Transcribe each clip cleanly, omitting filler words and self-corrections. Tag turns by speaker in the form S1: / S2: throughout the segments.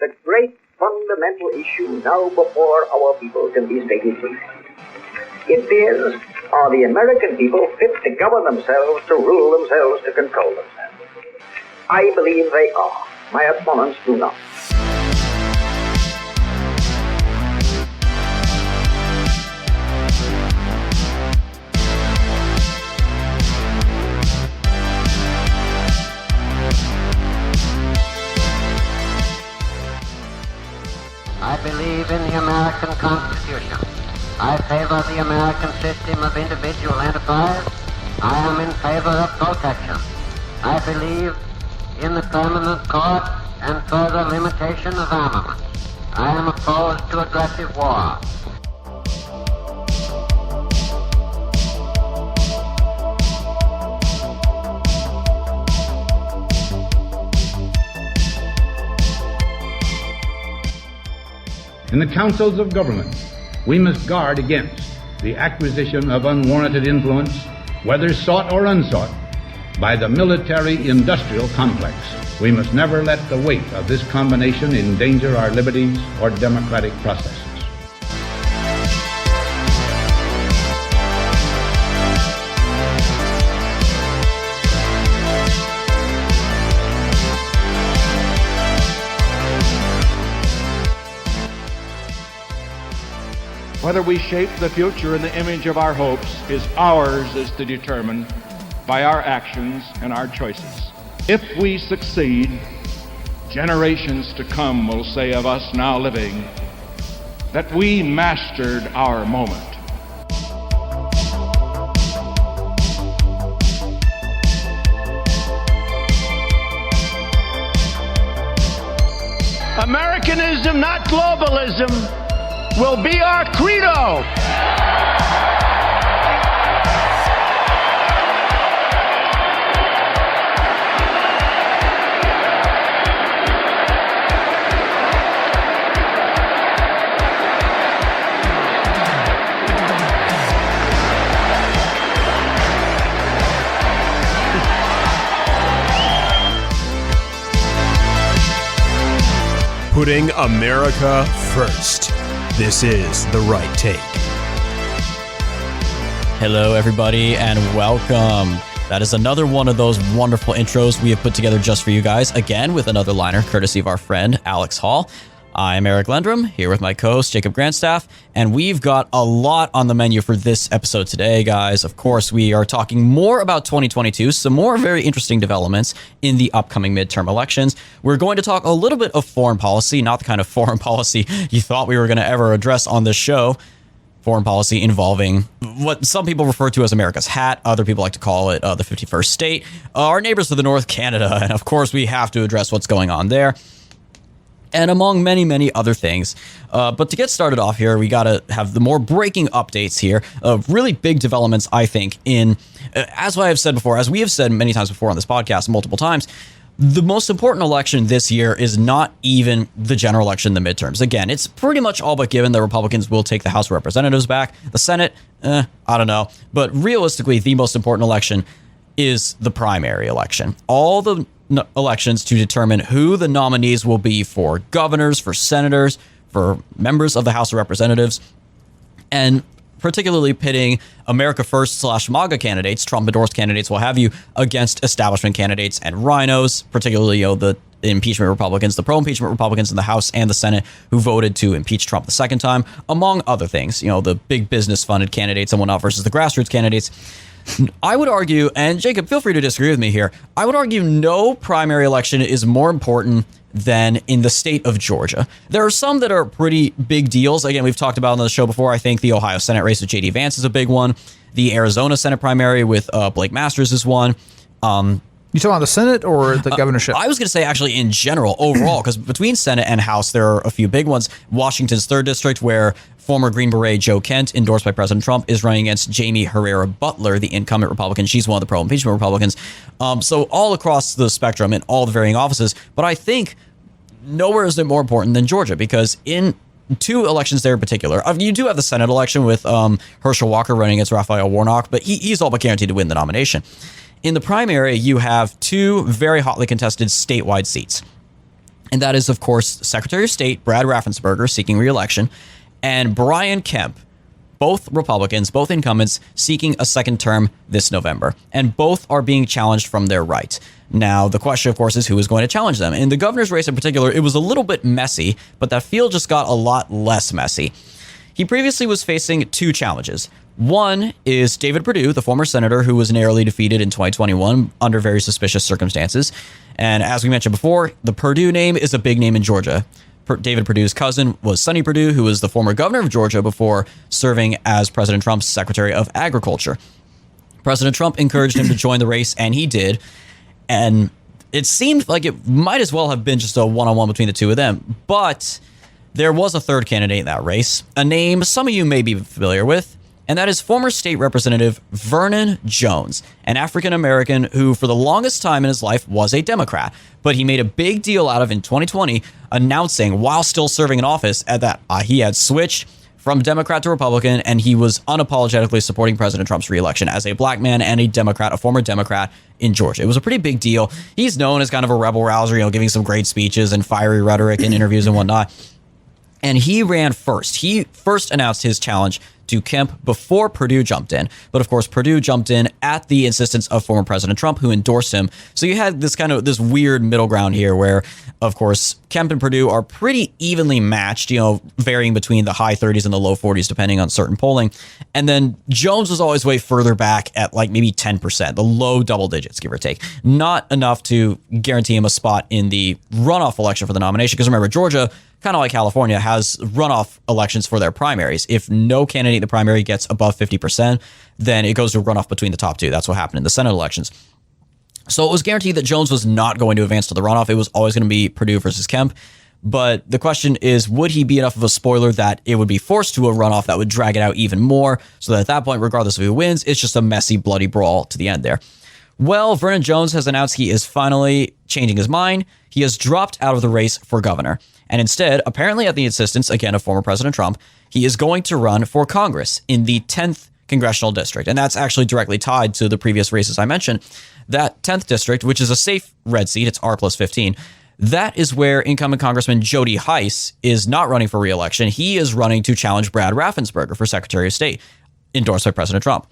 S1: the great fundamental issue now before our people can be stated briefly. It is, are the American people fit to govern themselves, to rule themselves, to control themselves? I believe they are. My opponents do not.
S2: I believe in the American Constitution. I favor the American system of individual enterprise. I am in favor of protection. I believe in the permanent court and further limitation of armament. I am opposed to aggressive war.
S3: In the councils of government, we must guard against the acquisition of unwarranted influence, whether sought or unsought, by the military-industrial complex. We must never let the weight of this combination endanger our liberties or democratic processes.
S4: Whether we shape the future in the image of our hopes is ours to determine by our actions and our choices. If we succeed, generations to come will say of us now living that we mastered our moment.
S5: Americanism, not globalism, will be our credo.
S6: Putting America first. This is The Right Take.
S7: Hello, everybody, and welcome. That is another one of those wonderful intros we have put together just for you guys, again with another liner courtesy of our friend Alex Hall. I'm Eric Lendrum, here with my co-host Jacob Grandstaff, and we've got a lot on the menu for this episode today, guys. Of course, we are talking more about 2022, some more very interesting developments in the upcoming midterm elections. We're going to talk a little bit of foreign policy, not the kind of foreign policy you thought we were going to ever address on this show. Foreign policy involving what some people refer to as America's hat. Other people like to call it the 51st state. Our neighbors to the north, Canada. And of course, we have to address what's going on there. And among many, many other things. But to get started off here, we got to have the more breaking updates here. Really big developments, I think, in, as I have said before, as we have said many times before on this podcast, multiple times, the most important election this year is not even the general election, the midterms. Again, it's pretty much all but given that Republicans will take the House of Representatives back. The Senate, I don't know. But realistically, the most important election is the primary election. All the elections to determine who the nominees will be for governors, for senators, for members of the House of Representatives, and particularly pitting America First / MAGA candidates, Trump-endorsed candidates, what have you, against establishment candidates and rhinos, particularly, the impeachment Republicans, the pro-impeachment Republicans in the House and the Senate who voted to impeach Trump the second time, among other things, the big business-funded candidates and whatnot versus the grassroots candidates. I would argue, and Jacob, feel free to disagree with me here, I would argue no primary election is more important than in the state of Georgia. There are some that are pretty big deals. Again, we've talked about on the show before. I think the Ohio Senate race with J.D. Vance is a big one. The Arizona Senate primary with Blake Masters is one.
S8: You talking about the Senate or the governorship?
S7: I was going to say actually in general, overall, because between Senate and House, there are a few big ones. Washington's 3rd District, where former Green Beret Joe Kent, endorsed by President Trump, is running against Jamie Herrera Butler, the incumbent Republican. She's one of the pro-impeachment Republicans. So all across the spectrum in all the varying offices. But I think nowhere is it more important than Georgia, because in two elections there in particular, you do have the Senate election with Herschel Walker running against Raphael Warnock, but he's all but guaranteed to win the nomination. In the primary, you have two very hotly contested statewide seats. And that is, of course, Secretary of State Brad Raffensperger seeking re-election and Brian Kemp, both Republicans, both incumbents, seeking a second term this November. And both are being challenged from their right. Now, the question, of course, is who is going to challenge them. In the governor's race in particular, it was a little bit messy, but that field just got a lot less messy. He previously was facing two challenges. One is David Perdue, the former senator who was narrowly defeated in 2021 under very suspicious circumstances. And as we mentioned before, the Perdue name is a big name in Georgia. David Perdue's cousin was Sonny Perdue, who was the former governor of Georgia before serving as President Trump's Secretary of Agriculture. President Trump encouraged him to join the race, and he did. And it seemed like it might as well have been just a one-on-one between the two of them. But there was a third candidate in that race, a name some of you may be familiar with, and that is former state representative Vernon Jones, an African-American who for the longest time in his life was a Democrat. But he made a big deal out of in 2020, announcing while still serving in office that he had switched from Democrat to Republican, and he was unapologetically supporting President Trump's re-election as a black man and a Democrat, a former Democrat in Georgia. It was a pretty big deal. He's known as kind of a rebel rouser, giving some great speeches and fiery rhetoric in interviews and whatnot. And he ran first. He first announced his challenge to Kemp before Perdue jumped in. But of course, Perdue jumped in at the insistence of former President Trump, who endorsed him. So you had this weird middle ground here where, of course, Kemp and Perdue are pretty evenly matched, varying between the high 30s and the low 40s, depending on certain polling. And then Jones was always way further back at like maybe 10%, the low double digits, give or take. Not enough to guarantee him a spot in the runoff election for the nomination. Because remember, Georgia, kind of like California, has runoff elections for their primaries. If no candidate in the primary gets above 50%, then it goes to runoff between the top two. That's what happened in the Senate elections. So it was guaranteed that Jones was not going to advance to the runoff. It was always going to be Perdue versus Kemp. But the question is, would he be enough of a spoiler that it would be forced to a runoff that would drag it out even more, so that at that point, regardless of who wins, it's just a messy, bloody brawl to the end there? Well, Vernon Jones has announced he is finally changing his mind. He has dropped out of the race for governor. And instead, apparently at the insistence, again, of former President Trump, he is going to run for Congress in the 10th congressional district. And that's actually directly tied to the previous races I mentioned. That 10th district, which is a safe red seat, it's R plus 15, that is where incumbent Congressman Jody Hice is not running for re-election. He is running to challenge Brad Raffensperger for Secretary of State, endorsed by President Trump.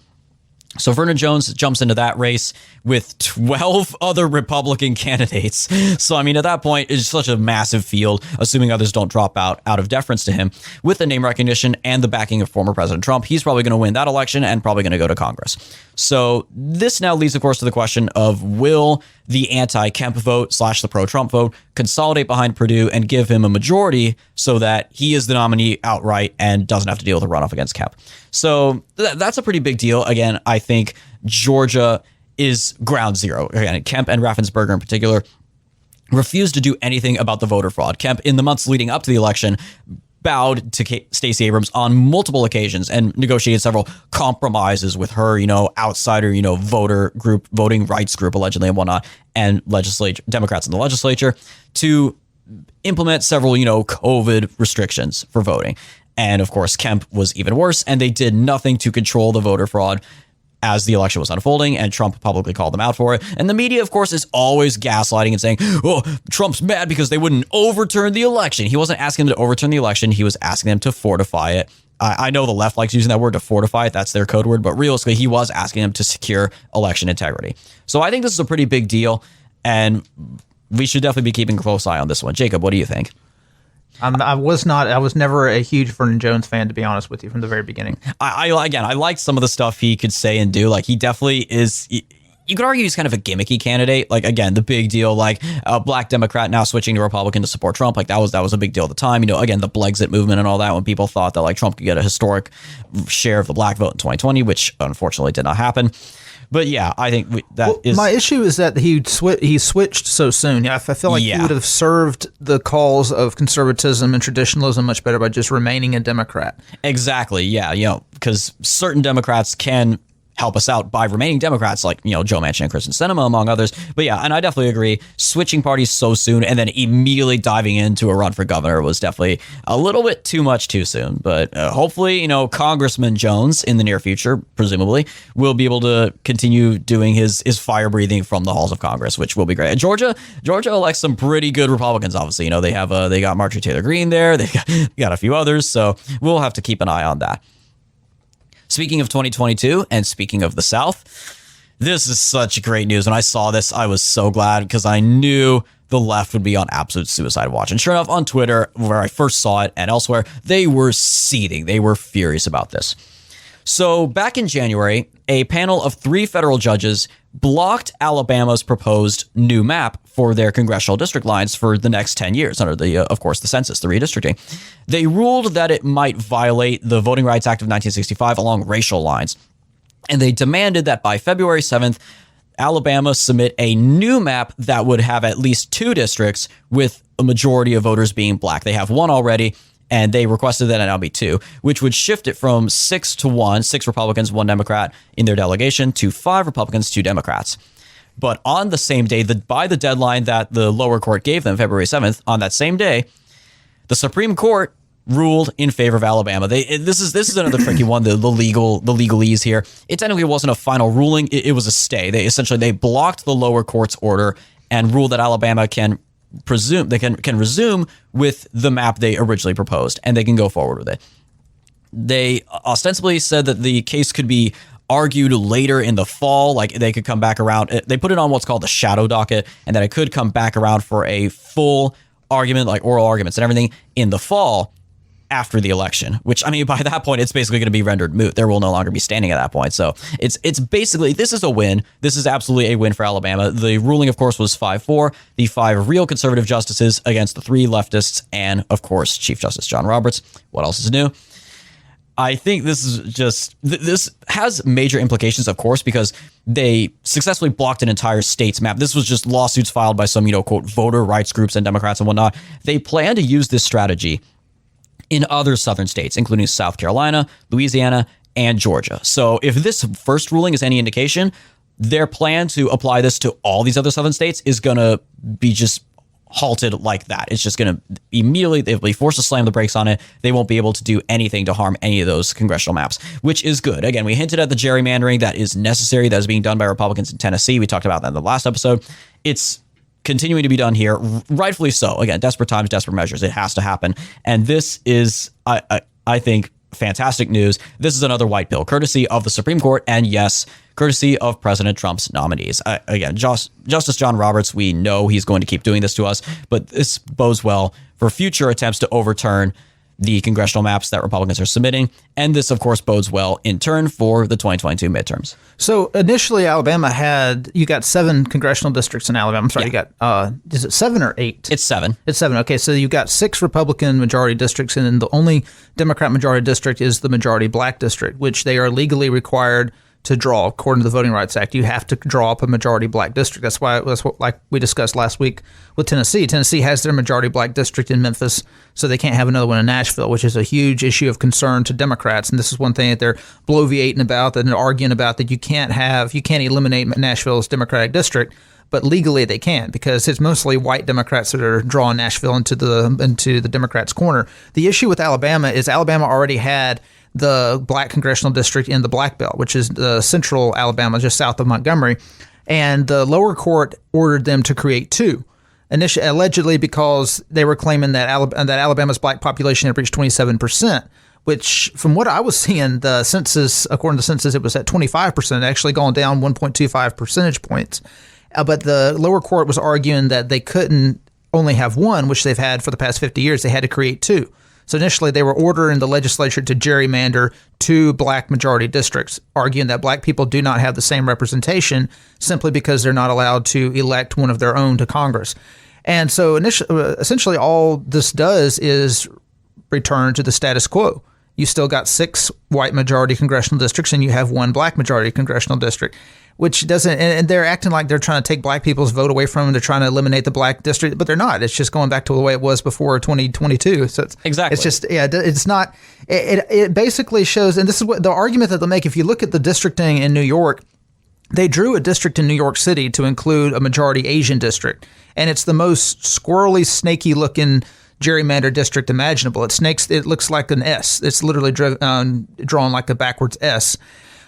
S7: So Vernon Jones jumps into that race with 12 other Republican candidates. So, at that point, it's such a massive field, assuming others don't drop out of deference to him. With the name recognition and the backing of former President Trump, he's probably going to win that election and probably going to go to Congress. So this now leads, of course, to the question of will the anti-Kemp vote / the pro-Trump vote consolidate behind Perdue and give him a majority so that he is the nominee outright and doesn't have to deal with a runoff against Kemp. So that's a pretty big deal. Again, I think Georgia is ground zero. Again, Kemp and Raffensperger in particular refused to do anything about the voter fraud. Kemp, in the months leading up to the election, bowed to Stacey Abrams on multiple occasions and negotiated several compromises with her, outsider, voter group, voting rights group, allegedly, and whatnot, and Democrats in the legislature to implement several, COVID restrictions for voting. And of course, Kemp was even worse, and they did nothing to control the voter fraud as the election was unfolding, and Trump publicly called them out for it. And the media, of course, is always gaslighting and saying, oh, Trump's mad because they wouldn't overturn the election. He wasn't asking them to overturn the election. He was asking them to fortify it. I know the left likes using that word, to fortify it. That's their code word. But realistically, he was asking them to secure election integrity. So I think this is a pretty big deal, and we should definitely be keeping a close eye on this one. Jacob, what do you think?
S8: I was never a huge Vernon Jones fan, to be honest with you, from the very beginning.
S7: I liked some of the stuff he could say and do. Like, he definitely is. You could argue he's kind of a gimmicky candidate. Like, again, the big deal, like a black Democrat now switching to Republican to support Trump. Like, that was a big deal at the time. Again, the Blexit movement and all that, when people thought that like Trump could get a historic share of the black vote in 2020, which unfortunately did not happen. But yeah, I think is
S8: my issue is that he switched so soon. I feel like he would have served the cause of conservatism and traditionalism much better by just remaining a Democrat.
S7: Exactly. Yeah. Because certain Democrats can help us out by remaining Democrats like, Joe Manchin and Kristen Sinema, among others. But yeah, and I definitely agree. Switching parties so soon and then immediately diving into a run for governor was definitely a little bit too much too soon. But hopefully, Congressman Jones in the near future, presumably, will be able to continue doing his fire breathing from the halls of Congress, which will be great. And Georgia elects some pretty good Republicans, obviously. They got Marjorie Taylor Greene there. They got a few others. So we'll have to keep an eye on that. Speaking of 2022 and speaking of the South, this is such great news. When I saw this, I was so glad because I knew the left would be on absolute suicide watch. And sure enough, on Twitter, where I first saw it and elsewhere, they were seething. They were furious about this. So back in January, a panel of 3 federal judges blocked Alabama's proposed new map for their congressional district lines for the next 10 years under of course, the census, the redistricting. They ruled that it might violate the Voting Rights Act of 1965 along racial lines. And they demanded that by February 7th, Alabama submit a new map that would have at least 2 districts with a majority of voters being black. They have 1 already, and they requested that it now be 2, which would shift it from 6-1, 6 Republicans, 1 Democrat in their delegation, to 5 Republicans, 2 Democrats. But on the same day, by the deadline that the lower court gave them, February 7th, on that same day, the Supreme Court ruled in favor of Alabama. This is another tricky one, the legalese here. It technically wasn't a final ruling. It was a stay. They blocked the lower court's order and ruled that Alabama can resume with the map they originally proposed, and they can go forward with it. They ostensibly said that the case could be argued later in the fall, like they could come back around. They put it on what's called the shadow docket, and that it could come back around for a full argument, like oral arguments and everything, in the fall after the election, which, I mean, by that point, it's basically going to be rendered moot. There will no longer be standing at that point. So it's basically, this is a win. This is absolutely a win for Alabama. The ruling, of course, was 5-4, the 5 real conservative justices against the 3 leftists, and, of course, Chief Justice John Roberts. What else is new? I think this has major implications, of course, because they successfully blocked an entire state's map. This was just lawsuits filed by some, quote, voter rights groups and Democrats and whatnot. They plan to use this strategy in other southern states, including South Carolina, Louisiana, and Georgia. So if this first ruling is any indication, their plan to apply this to all these other southern states is going to be just halted like that. It's just going to immediately, they'll be forced to slam the brakes on it. They won't be able to do anything to harm any of those congressional maps, which is good. Again, we hinted at the gerrymandering that is necessary, that is being done by Republicans in Tennessee. We talked about that in the last episode. It's continuing to be done here, rightfully so. Again, desperate times, desperate measures. It has to happen. And this is, I think, fantastic news. This is another white pill, courtesy of the Supreme Court, and yes, courtesy of President Trump's nominees. Again, Justice John Roberts, we know he's going to keep doing this to us, but this bodes well for future attempts to overturn the congressional maps that Republicans are submitting. And this, of course, bodes well in turn for the 2022 midterms.
S8: So initially, you got 7 congressional districts in Alabama. I'm sorry, You got, is it 7 or 8?
S7: It's 7.
S8: It's 7. Okay, so you got 6 Republican majority districts, and then the only Democrat majority district is the majority black district, which they are legally required to draw. According to the Voting Rights Act, you have to draw up a majority black district. That's what, like we discussed last week with Tennessee. Tennessee has their majority black district in Memphis, so they can't have another one in Nashville, which is a huge issue of concern to Democrats. And this is one thing that they're bloviating about, that they're arguing about, that you can't eliminate Nashville's Democratic district, but legally they can, because it's mostly white Democrats that are drawing Nashville into the Democrats' corner. The issue with Alabama is Alabama already had the black congressional district in the Black Belt, which is the central Alabama, just south of Montgomery. And the lower court ordered them to create 2, allegedly because they were claiming that Alabama's black population had reached 27%, which, from what I was seeing, the census, according to the census, it was at 25%, actually gone down 1.25 percentage points. But the lower court was arguing that they couldn't only have 1, which they've had for the past 50 years. They had to create 2. So initially, they were ordering the legislature to gerrymander 2 black majority districts, arguing that black people do not have the same representation simply because they're not allowed to elect one of their own to Congress. And so essentially, all this does is return to the status quo. You still got 6 white majority congressional districts, and you have 1 black majority congressional district. which doesn't, and they're acting like they're trying to take black people's vote away from them. They're trying to eliminate the black district, but they're not. It's just going back to the way it was before 2022. So it's just, it's not, it basically shows, and this is what the argument that they'll make. If you look at the districting in New York, they drew a district in New York City to include a majority Asian district, and it's the most squirrely, snaky looking gerrymander district imaginable. It looks like an S. It's literally drawn like a backwards S.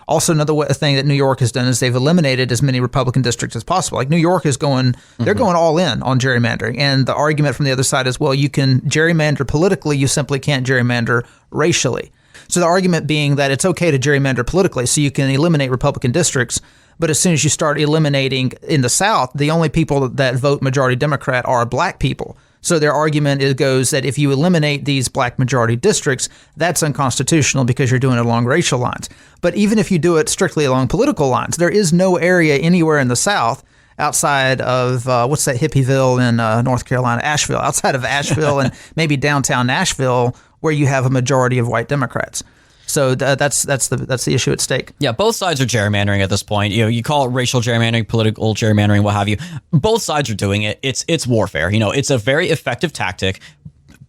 S8: Also, another thing that New York has done is they've eliminated as many Republican districts as possible. Like New York is they're going all in on gerrymandering. And the argument from the other side is, well, you can gerrymander politically, you simply can't gerrymander racially. So the argument being that it's okay to gerrymander politically, so you can eliminate Republican districts. But as soon as you start eliminating in the South, the only people that vote majority Democrat are black people. So their argument goes that if you eliminate these black majority districts, that's unconstitutional because you're doing it along racial lines. But even if you do it strictly along political lines, there is no area anywhere in the South outside of, what's that hippieville in North Carolina, Asheville, outside of Asheville and maybe downtown Nashville, where you have a majority of white Democrats. So that's the issue at stake.
S7: Yeah, both sides are gerrymandering at this point. You call it racial gerrymandering, political gerrymandering, what have you. Both sides are doing it. It's warfare. It's a very effective tactic.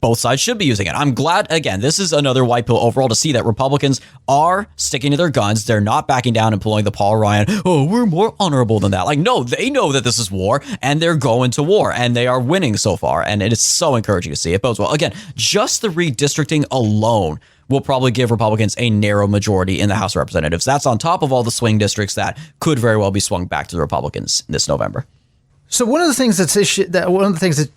S7: Both sides should be using it. I'm glad, again, this is another white pill overall to see that Republicans are sticking to their guns. They're not backing down and pulling the Paul Ryan, we're more honorable than that. Like, no, they know that this is war, and they're going to war, and they are winning so far, and it is so encouraging to see. It bodes well. Again, just the redistricting alone will probably give Republicans a narrow majority in the House of Representatives. That's on top of all the swing districts that could very well be swung back to the Republicans this November.
S8: So one of the things that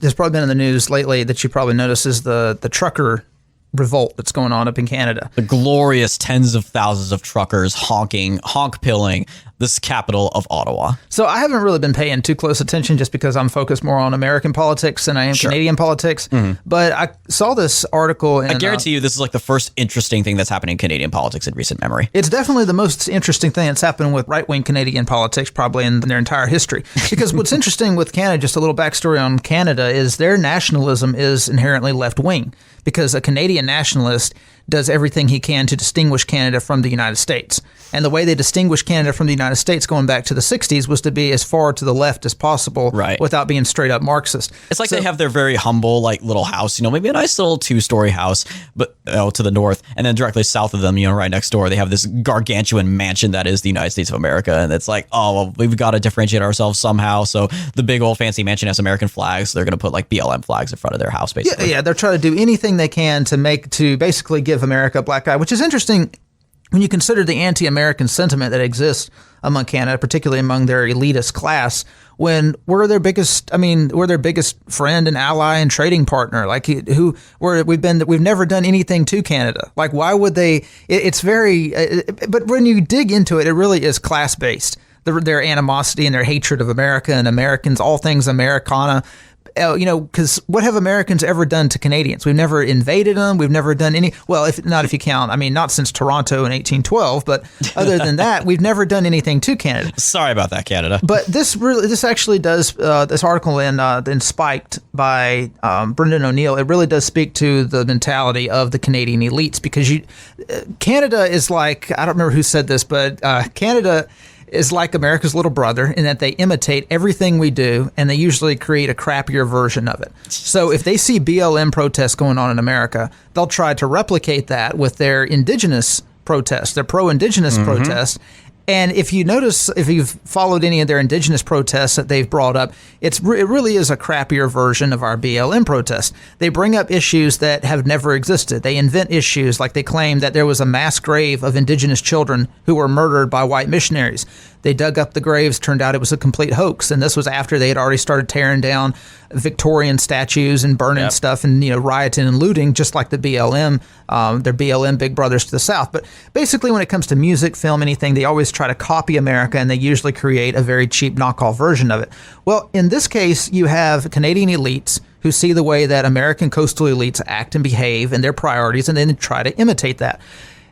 S8: has probably been in the news lately that you probably noticed is the trucker revolt that's going on up in Canada.
S7: The glorious tens of thousands of truckers honk-pilling this capital of Ottawa.
S8: So I haven't really been paying too close attention just because I'm focused more on American politics than I am Canadian politics. Mm-hmm. But I saw this article. I
S7: guarantee you this is like the first interesting thing that's happening in Canadian politics in recent memory.
S8: It's definitely the most interesting thing that's happened with right-wing Canadian politics probably in their entire history. Because what's interesting with Canada, just a little backstory on Canada, is their nationalism is inherently left-wing. Because a Canadian nationalist does everything he can to distinguish Canada from the United States. And the way they distinguished Canada from the United States going back to the 60s was to be as far to the left as possible without being straight up Marxist.
S7: It's like they have their very humble little house, maybe a nice little 2-story house, but to the north. And then directly south of them, right next door, they have this gargantuan mansion that is the United States of America. And it's like, we've got to differentiate ourselves somehow. So the big old fancy mansion has American flags. So they're going to put BLM flags in front of their house, basically.
S8: Yeah, they're trying to do anything they can to basically give America a black eye, which is interesting when you consider the anti-American sentiment that exists among Canada, particularly among their elitist class, when we're their biggest friend and ally and trading partner. We've never done anything to Canada. Like, why would they? It's very, but when you dig into it, it really is class based. Their animosity and their hatred of America and Americans, all things Americana. Because what have Americans ever done to Canadians? We've never invaded them. We've never done any. Well, if you count, not since Toronto in 1812. But other than that, we've never done anything to Canada.
S7: Sorry about that, Canada.
S8: But this actually does. This article in Spiked by Brendan O'Neill. It really does speak to the mentality of the Canadian elites, because Canada is like, I don't remember who said this, but Canada is like America's little brother in that they imitate everything we do, and they usually create a crappier version of it. So if they see BLM protests going on in America, they'll try to replicate that with their indigenous protests, their pro-indigenous protests. And if you notice, if you've followed any of their indigenous protests that they've brought up, it really is a crappier version of our BLM protests. They bring up issues that have never existed. They invent issues, like they claim that there was a mass grave of indigenous children who were murdered by white missionaries. They dug up the graves, turned out it was a complete hoax. And this was after they had already started tearing down Victorian statues and burning stuff and, rioting and looting, just like the BLM, their BLM big brothers to the south. But basically, when it comes to music, film, anything, they always try to copy America, and they usually create a very cheap knockoff version of it. Well, in this case, you have Canadian elites who see the way that American coastal elites act and behave and their priorities, and then try to imitate that.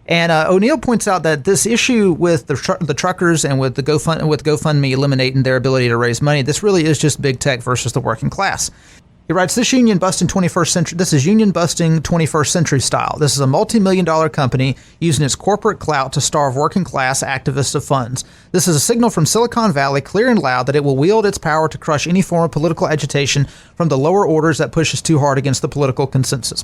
S8: And O'Neill points out that this issue with the truckers and with GoFundMe eliminating their ability to raise money, this really is just big tech versus the working class. He writes, this is union busting 21st century style. This is a multi-million-dollar company using its corporate clout to starve working-class activists of funds. This is a signal from Silicon Valley, clear and loud, that it will wield its power to crush any form of political agitation from the lower orders that pushes too hard against the political consensus.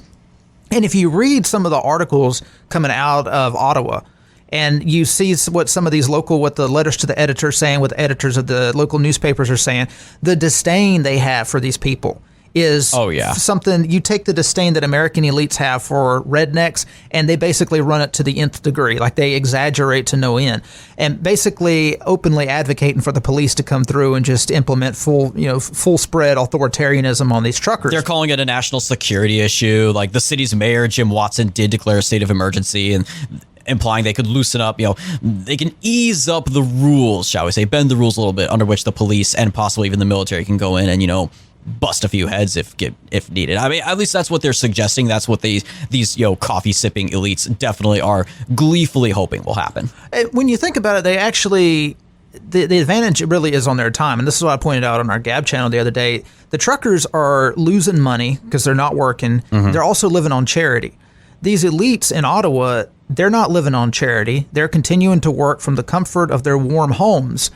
S8: And if you read some of the articles coming out of Ottawa, and you see what some of these what the letters to the editors saying, what the editors of the local newspapers are saying, the disdain they have for these people is something. You take the disdain that American elites have for rednecks, and they basically run it to the nth degree. Like, they exaggerate to no end, and basically openly advocating for the police to come through and just implement full spread authoritarianism on these truckers.
S7: They're calling it a national security issue. Like, the city's mayor, Jim Watson, did declare a state of emergency, and implying they could loosen up, they can ease up the rules, shall we say, bend the rules a little bit, under which the police and possibly even the military can go in and, bust a few heads if needed. I mean, at least that's what they're suggesting. That's what these coffee sipping elites definitely are gleefully hoping will happen.
S8: When you think about it, they actually, the advantage really is on their time. And this is what I pointed out on our Gab channel the other day. The truckers are losing money because they're not working. Mm-hmm. They're also living on charity. These elites in Ottawa, they're not living on charity. They're continuing to work from the comfort of their warm homes.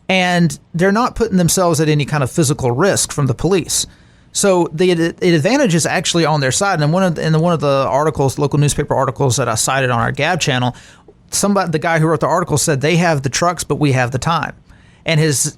S8: And they're not putting themselves at any kind of physical risk from the police. So the advantage is actually on their side. And in one of the articles, local newspaper articles that I cited on our Gab channel, the guy who wrote the article said they have the trucks, but we have the time. And his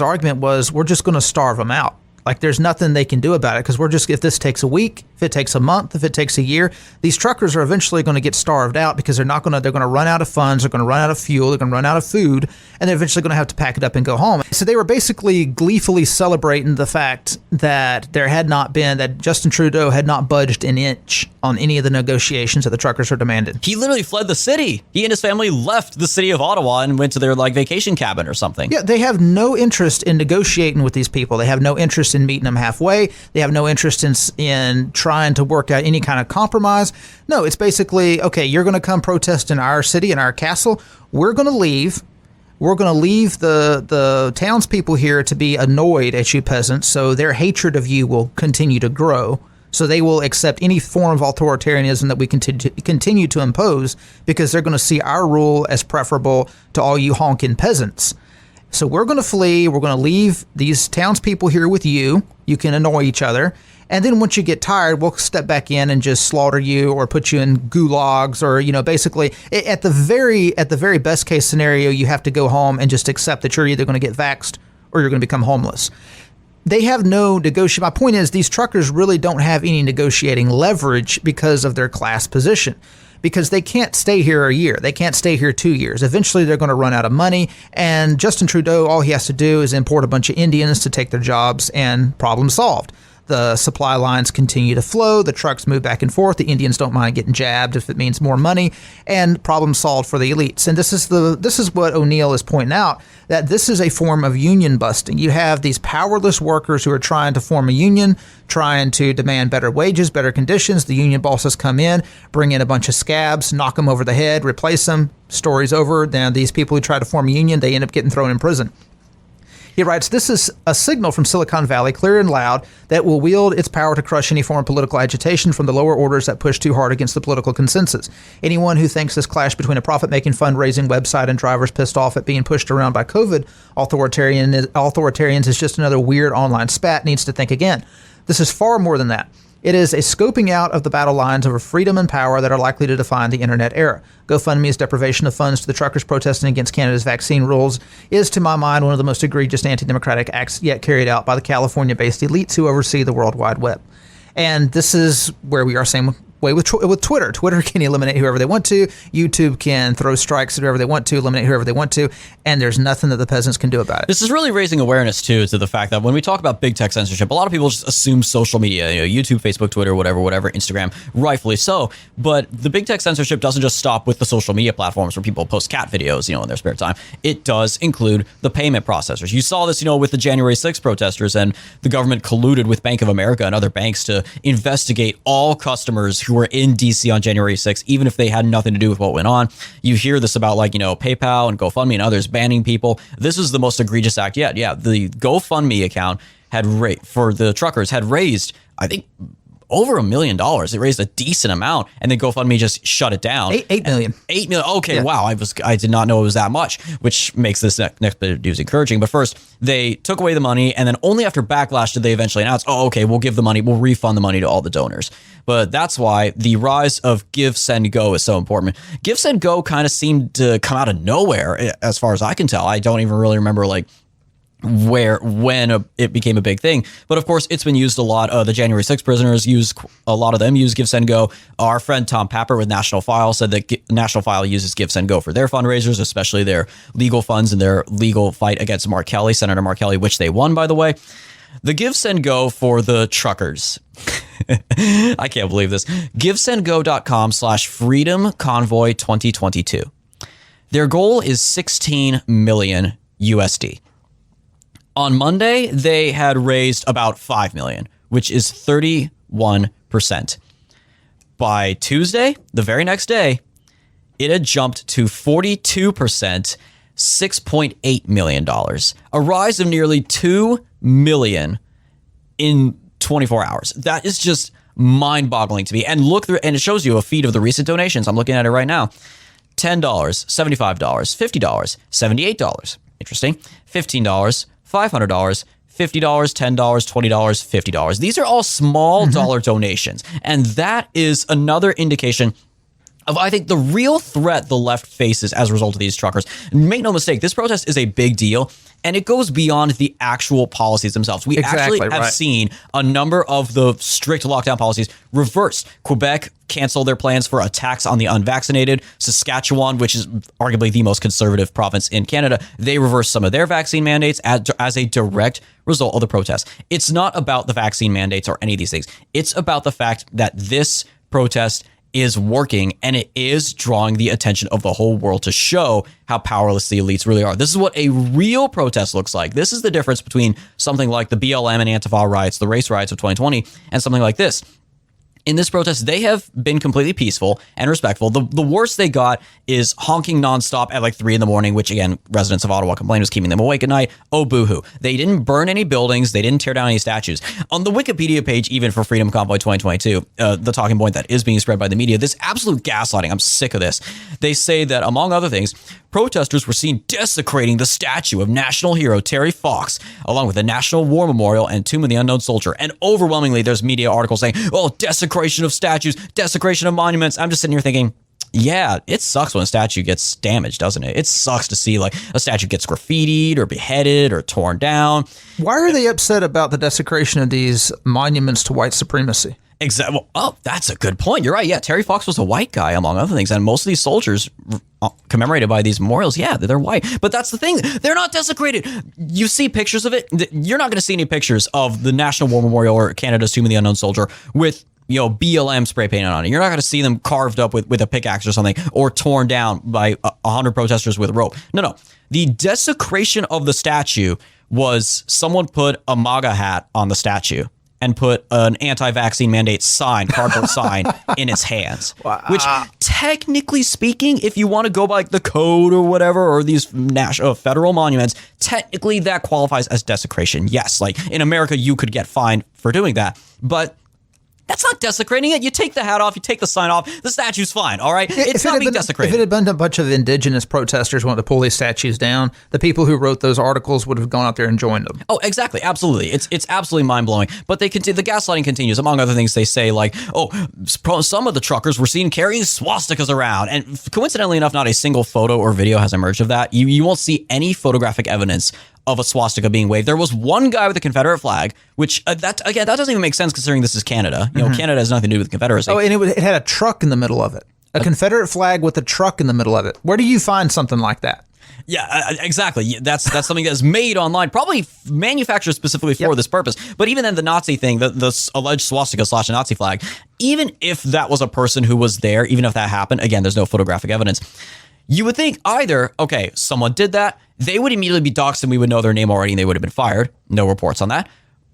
S8: argument was, we're just going to starve them out. Like, there's nothing they can do about it, because if this takes a week, if it takes a month, if it takes a year, these truckers are eventually going to get starved out, because they're going to run out of funds, they're going to run out of fuel, they're going to run out of food, and they're eventually going to have to pack it up and go home. So they were basically gleefully celebrating the fact that that Justin Trudeau had not budged an inch on any of the negotiations that the truckers are demanding.
S7: He literally fled the city. He and his family left the city of Ottawa and went to their vacation cabin or something.
S8: Yeah, they have no interest in negotiating with these people. They have no interest in meeting them halfway. They have no interest in trying to work out any kind of compromise. No, it's basically, okay, you're going to come protest in our city, in our castle. We're going to leave. We're going to leave the townspeople here to be annoyed at you peasants, so their hatred of you will continue to grow. So they will accept any form of authoritarianism that we continue to impose, because they're going to see our rule as preferable to all you honking peasants. So we're going to flee. We're going to leave these townspeople here with you. You can annoy each other. And then once you get tired, we'll step back in and just slaughter you or put you in gulags, or, basically at the very best case scenario, you have to go home and just accept that you're either going to get vaxxed or you're going to become homeless. They have no negotiation. My point is, these truckers really don't have any negotiating leverage because of their class position, because they can't stay here a year. They can't stay here 2 years. Eventually, they're going to run out of money. And Justin Trudeau, all he has to do is import a bunch of Indians to take their jobs, and problem solved. The supply lines continue to flow. The trucks move back and forth. The Indians don't mind getting jabbed if it means more money, and problem solved for the elites. And this is what O'Neill is pointing out, that this is a form of union busting. You have these powerless workers who are trying to form a union, trying to demand better wages, better conditions. The union bosses come in, bring in a bunch of scabs, knock them over the head, replace them. Story's over. Then these people who try to form a union, they end up getting thrown in prison. He writes, this is a signal from Silicon Valley, clear and loud, that will wield its power to crush any form of political agitation from the lower orders that push too hard against the political consensus. Anyone who thinks this clash between a profit-making fundraising website and drivers pissed off at being pushed around by COVID authoritarians is just another weird online spat needs to think again. This is far more than that. It is a scoping out of the battle lines over freedom and power that are likely to define the internet era. GoFundMe's deprivation of funds to the truckers protesting against Canada's vaccine rules is, to my mind, one of the most egregious anti-democratic acts yet carried out by the California-based elites who oversee the World Wide Web. And this is where we are same way with Twitter. Twitter can eliminate whoever they want to. YouTube can throw strikes at whoever they want to, eliminate whoever they want to, and there's nothing that the peasants can do about it.
S7: This is really raising awareness, too, to the fact that when we talk about big tech censorship, a lot of people just assume social media, YouTube, Facebook, Twitter, whatever, Instagram, rightfully so. But the big tech censorship doesn't just stop with the social media platforms where people post cat videos, in their spare time. It does include the payment processors. You saw this, with the January 6th protesters, and the government colluded with Bank of America and other banks to investigate all customers who were in DC on January 6th, even if they had nothing to do with what went on. You hear this about PayPal and GoFundMe and others banning people. This is the most egregious act yet. Yeah, the GoFundMe account for the truckers had raised, I think, over $1 million. It raised a decent amount, and then GoFundMe just shut it down.
S8: 8 million.
S7: 8 million. Okay, yeah. Wow. I did not know it was that much, which makes this next bit of news encouraging. But first, they took away the money, and then only after backlash did they eventually announce, oh, okay, we'll refund the money to all the donors. But that's why the rise of Give, Send, Go is so important. Give, Send, Go kind of seemed to come out of nowhere, as far as I can tell. I don't even really remember when it became a big thing. But of course, it's been used a lot. The January 6th prisoners a lot of them use Give, Send, Go. Our friend Tom Papper with National File said that National File uses Give, Send, Go for their fundraisers, especially their legal funds and their legal fight against Senator Mark Kelly, which they won, by the way. The Give, Send, Go for the truckers. I can't believe this. GiveSendGo.com/Freedom Convoy 2022. Their goal is 16 million USD. On Monday, they had raised about 5 million, which is 31%. By Tuesday, the very next day, it had jumped to 42%, $6.8 million, a rise of nearly 2 million in 24 hours. That is just mind-boggling to me. And look through, and it shows you a feed of the recent donations. I'm looking at it right now. $10, $75, $50, $78. Interesting. $15, $500, $50, $10, $20, $50. These are all small dollar donations. And that is another indication of, I think, the real threat the left faces as a result of these truckers. Make no mistake, this protest is a big deal, and it goes beyond the actual policies themselves. We actually have seen a number of the strict lockdown policies reversed. Quebec canceled their plans for attacks on the unvaccinated. Saskatchewan, which is arguably the most conservative province in Canada, they reversed some of their vaccine mandates as a direct result of the protest. It's not about the vaccine mandates or any of these things. It's about the fact that this protest is working, and it is drawing the attention of the whole world to show how powerless the elites really are. This is what a real protest looks like. This is the difference between something like the BLM and Antifa riots, the race riots of 2020, and something like this. In this protest, they have been completely peaceful and respectful. The worst they got is honking nonstop at like 3 a.m, which, again, residents of Ottawa complained was keeping them awake at night. Oh, boo-hoo. They didn't burn any buildings. They didn't tear down any statues. On the Wikipedia page, even for Freedom Convoy 2022, the talking point that is being spread by the media, this absolute gaslighting, I'm sick of this. They say that, among other things, protesters were seen desecrating the statue of national hero Terry Fox, along with the National War Memorial and Tomb of the Unknown Soldier. And overwhelmingly, there's media articles saying, oh, desecration of statues, desecration of monuments. I'm just sitting here thinking, yeah, it sucks when a statue gets damaged, doesn't it? It sucks to see like a statue gets graffitied or beheaded or torn down.
S8: Why are they upset about the desecration of these monuments to white supremacy?
S7: Exactly. Well, oh, that's a good point. You're right. Yeah, Terry Fox was a white guy, among other things. And most of these soldiers commemorated by these memorials, yeah, they're white. But that's the thing. They're not desecrated. You see pictures of it. You're not going to see any pictures of the National War Memorial or Canada's Tomb of the Unknown Soldier with, you know, BLM spray painted on it. You're not going to see them carved up with a pickaxe or something, or torn down by 100 protesters with rope. No. The desecration of the statue was someone put a MAGA hat on the statue and put an anti-vaccine mandate sign, cardboard sign, in its hands. Wow. Which, technically speaking, if you want to go by like the code or whatever, or these national federal monuments, technically that qualifies as desecration. Yes, like in America, you could get fined for doing that, but that's not desecrating it. You take the hat off, you take the sign off, the statue's fine, all right? It's not being desecrated.
S8: If it had been a bunch of indigenous protesters wanting to pull these statues down, the people who wrote those articles would have gone out there and joined them.
S7: Oh, exactly. Absolutely. It's absolutely mind-blowing. But the gaslighting continues. Among other things, they say like, oh, some of the truckers were seen carrying swastikas around. And coincidentally enough, not a single photo or video has emerged of that. You won't see any photographic evidence of a swastika being waved. There was one guy with a Confederate flag, which that doesn't even make sense considering this is Canada. You know, Canada has nothing to do with Confederacy.
S8: Oh, and it had a truck in the middle of it. A Confederate flag with a truck in the middle of it. Where do you find something like that?
S7: Yeah, exactly. That's something that's made online, probably manufactured specifically for this purpose. But even then, the Nazi thing, the alleged swastika / Nazi flag, even if that was a person who was there, even if that happened, again, there's no photographic evidence. You would think either, okay, someone did that, they would immediately be doxxed and we would know their name already and they would have been fired. No reports on that.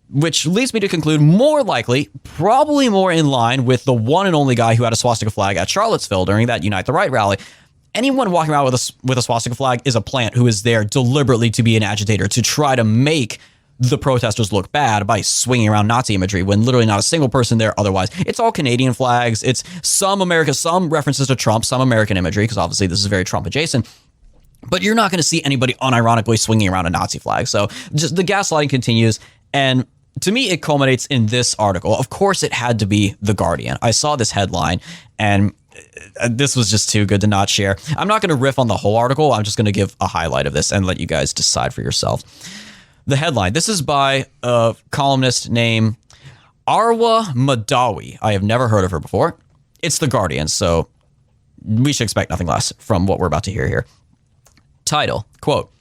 S7: Which leads me to conclude, more likely, probably more in line with the one and only guy who had a swastika flag at Charlottesville during that Unite the Right rally. Anyone walking around with a swastika flag is a plant who is there deliberately to be an agitator, to try to make the protesters look bad by swinging around Nazi imagery when literally not a single person there otherwise. It's all Canadian flags. It's some references to Trump, some American imagery, because obviously this is very Trump adjacent. But you're not going to see anybody unironically swinging around a Nazi flag. So just the gaslighting continues. And to me, it culminates in this article. Of course, it had to be The Guardian. I saw this headline and this was just too good to not share. I'm not going to riff on the whole article. I'm just going to give a highlight of this and let you guys decide for yourself. The headline. This is by a columnist named Arwa Madawi. I have never heard of her before. It's The Guardian, so we should expect nothing less from what we're about to hear here. Title, quote,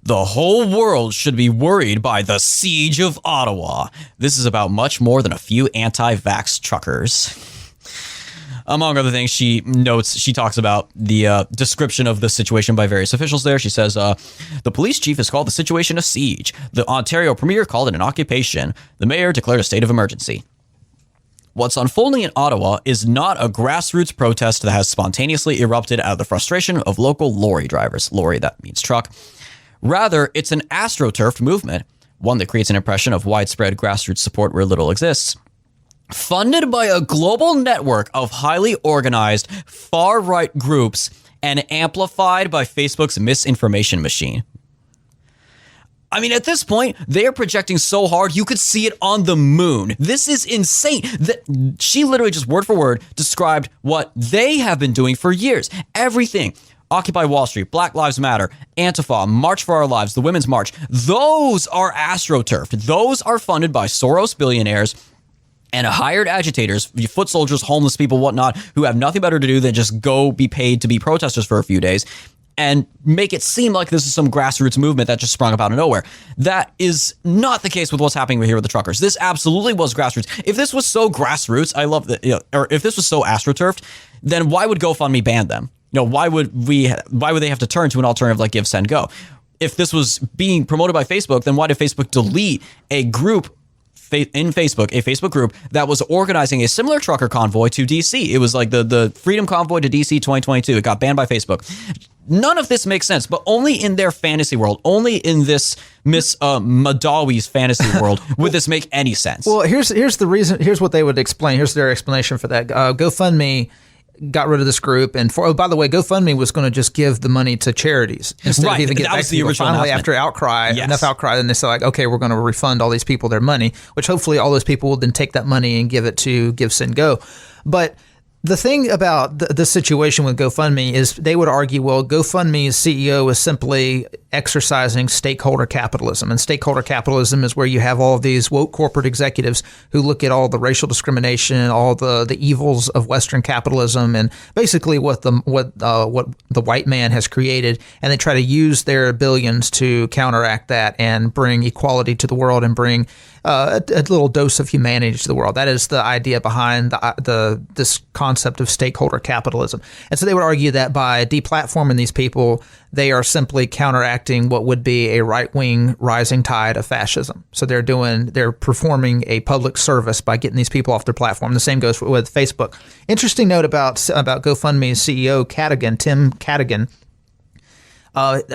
S7: "The whole world should be worried by the siege of Ottawa. This is about much more than a few anti-vax truckers." Among other things, she talks about the description of the situation by various officials there. She says, the police chief has called the situation a siege. The Ontario premier called it an occupation. The mayor declared a state of emergency. What's unfolding in Ottawa is not a grassroots protest that has spontaneously erupted out of the frustration of local lorry drivers. Lorry, that means truck. Rather, it's an astroturfed movement, one that creates an impression of widespread grassroots support where little exists. Funded by a global network of highly organized far-right groups and amplified by Facebook's misinformation machine. I mean, at this point, they are projecting so hard, you could see it on the moon. This is insane. She literally just word for word described what they have been doing for years. Everything. Occupy Wall Street, Black Lives Matter, Antifa, March for Our Lives, the Women's March. Those are astroturfed. Those are funded by Soros billionaires and hired agitators, foot soldiers, homeless people, whatnot, who have nothing better to do than just go be paid to be protesters for a few days and make it seem like this is some grassroots movement that just sprung up out of nowhere. That is not the case with what's happening here with the truckers. This absolutely was grassroots. If this was so grassroots, I love that, or if this was so astroturfed, then why would GoFundMe ban them? Why would they have to turn to an alternative like Give, Send, Go? If this was being promoted by Facebook, then why did Facebook delete a group in Facebook, a Facebook group that was organizing a similar trucker convoy to DC? It was like the Freedom Convoy to DC 2022. It got banned by Facebook. None of this makes sense, but only in their fantasy world, only in this Miss Madawi's fantasy world would this make any sense.
S8: Well, here's the reason. Here's what they would explain. Here's their explanation for that. GoFundMe got rid of this group, and by the way, GoFundMe was going to just give the money to charities instead of even get back to people. Finally, after enough outcry, then they said, like, okay, we're going to refund all these people their money, which hopefully all those people will then take that money and give it to Give, Send, Go. But the thing about this situation with GoFundMe is they would argue, well, GoFundMe's CEO is simply exercising stakeholder capitalism. And stakeholder capitalism is where you have all of these woke corporate executives who look at all the racial discrimination, all the evils of Western capitalism, and basically what the white man has created. And they try to use their billions to counteract that and bring equality to the world and bring a little dose of humanity to the world. That is the idea behind this concept of stakeholder capitalism. And so they would argue that by deplatforming these people, they are simply counteracting what would be a right-wing rising tide of fascism. So they're performing a public service by getting these people off their platform. The same goes with Facebook. Interesting note about GoFundMe's CEO Tim Cadigan.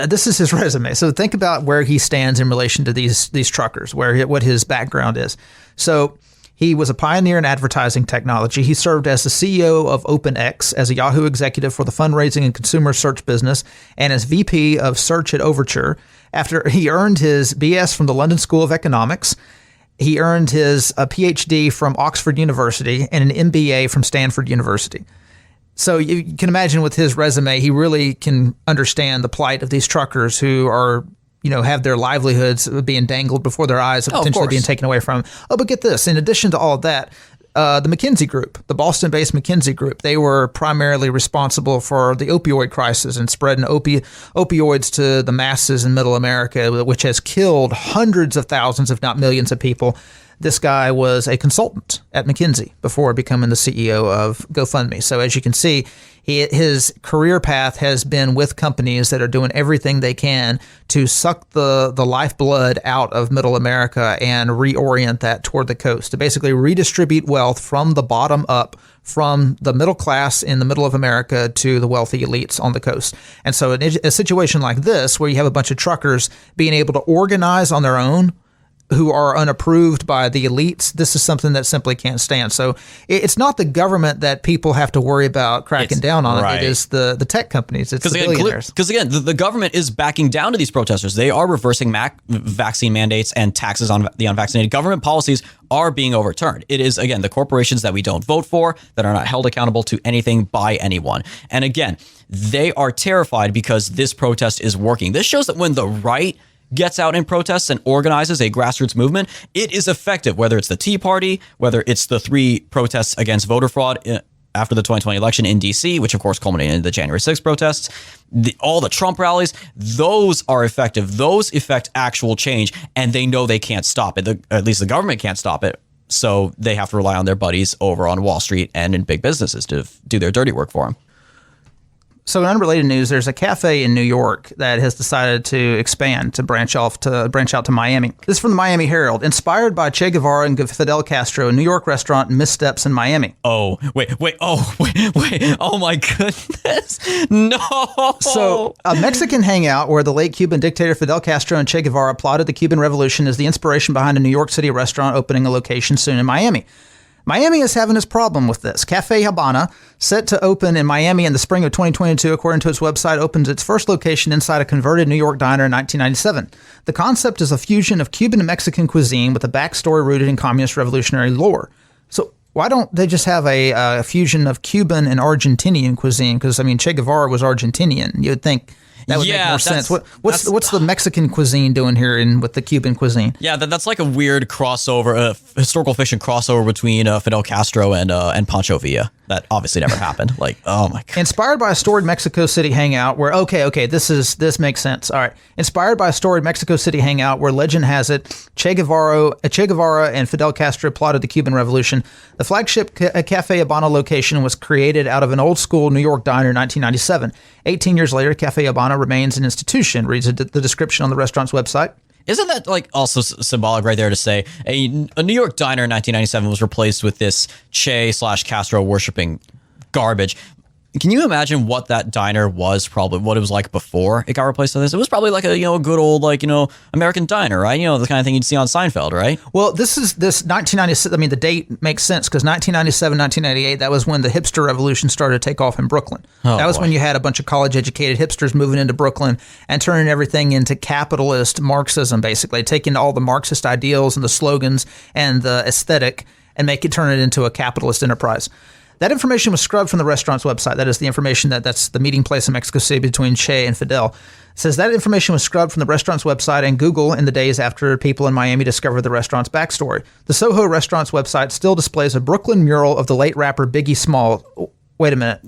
S8: This is his resume. So think about where he stands in relation to these truckers, what his background is. So he was a pioneer in advertising technology. He served as the CEO of OpenX, as a Yahoo executive for the fundraising and consumer search business, and as VP of search at Overture. After he earned his BS from the London School of Economics, he earned his PhD from Oxford University and an MBA from Stanford University. So you can imagine with his resume, he really can understand the plight of these truckers who are, have their livelihoods being dangled before their eyes and potentially being taken away from them. Oh, but get this. In addition to all of that, the McKinsey Group, the Boston-based McKinsey Group, they were primarily responsible for the opioid crisis and spreading opioids to the masses in Middle America, which has killed hundreds of thousands, if not millions of people. This guy was a consultant at McKinsey before becoming the CEO of GoFundMe. So as you can see, his career path has been with companies that are doing everything they can to suck the lifeblood out of Middle America and reorient that toward the coast, to basically redistribute wealth from the bottom up, from the middle class in the middle of America to the wealthy elites on the coast. And so in a situation like this, where you have a bunch of truckers being able to organize on their own, who are unapproved by the elites, this is something that simply can't stand. So it's not the government that people have to worry about cracking down on.
S7: Right.
S8: It is the tech companies. It's the billionaires.
S7: Because again, the government is backing down to these protesters. They are reversing vaccine mandates and taxes on the unvaccinated. Government policies are being overturned. It is, again, the corporations that we don't vote for that are not held accountable to anything by anyone. And again, they are terrified because this protest is working. This shows that when the right gets out and protests and organizes a grassroots movement, it is effective, whether it's the Tea Party, whether it's the 3 protests against voter fraud after the 2020 election in D.C., which of course culminated in the January 6th protests, all the Trump rallies, those are effective. Those effect actual change, and they know they can't stop it. At least the government can't stop it. So they have to rely on their buddies over on Wall Street and in big businesses to do their dirty work for them.
S8: So in unrelated news, there's a cafe in New York that has decided to expand, to branch out to Miami. This is from the Miami Herald. Inspired by Che Guevara and Fidel Castro, a New York restaurant missteps in Miami.
S7: Oh, wait. Oh my goodness. No.
S8: So a Mexican hangout where the late Cuban dictator Fidel Castro and Che Guevara plotted the Cuban Revolution is the inspiration behind a New York City restaurant opening a location soon in Miami. Miami is having its problem with this. Cafe Habana, set to open in Miami in the spring of 2022, according to its website, opens its first location inside a converted New York diner in 1997. The concept is a fusion of Cuban and Mexican cuisine with a backstory rooted in communist revolutionary lore. So why don't they just have a fusion of Cuban and Argentinian cuisine? Because, I mean, Che Guevara was Argentinian. You would think that would make more sense. What's the Mexican cuisine doing here with the Cuban cuisine?
S7: Yeah, that's like a weird crossover, historical fiction crossover between Fidel Castro and Pancho Villa. That obviously never happened. Like, oh my God.
S8: Inspired by a storied Mexico City hangout where, okay, this makes sense. All right. Inspired by a storied Mexico City hangout where legend has it, Che Guevara and Fidel Castro plotted the Cuban Revolution. The flagship Cafe Habana location was created out of an old school New York diner in 1997. 18 years later, Cafe Habana remains an institution, reads the description on the restaurant's website.
S7: Isn't that like also symbolic right there to say a New York diner in 1997 was replaced with this Che/Castro worshiping garbage? Can you imagine what that diner was, probably what it was like before it got replaced with this? It was probably like a good old American diner, right? The kind of thing you'd see on Seinfeld, right?
S8: Well, this 1997. I mean, the date makes sense because 1997, 1998, that was when the hipster revolution started to take off in Brooklyn. That was when you had a bunch of college-educated hipsters moving into Brooklyn and turning everything into capitalist Marxism, basically taking all the Marxist ideals and the slogans and the aesthetic and turn it into a capitalist enterprise. That information was scrubbed from the restaurant's website. That is the information that's the meeting place in Mexico City between Che and Fidel. It says that information was scrubbed from the restaurant's website and Google in the days after people in Miami discovered the restaurant's backstory. The Soho restaurant's website still displays a Brooklyn mural of the late rapper Biggie Smalls. Wait a minute.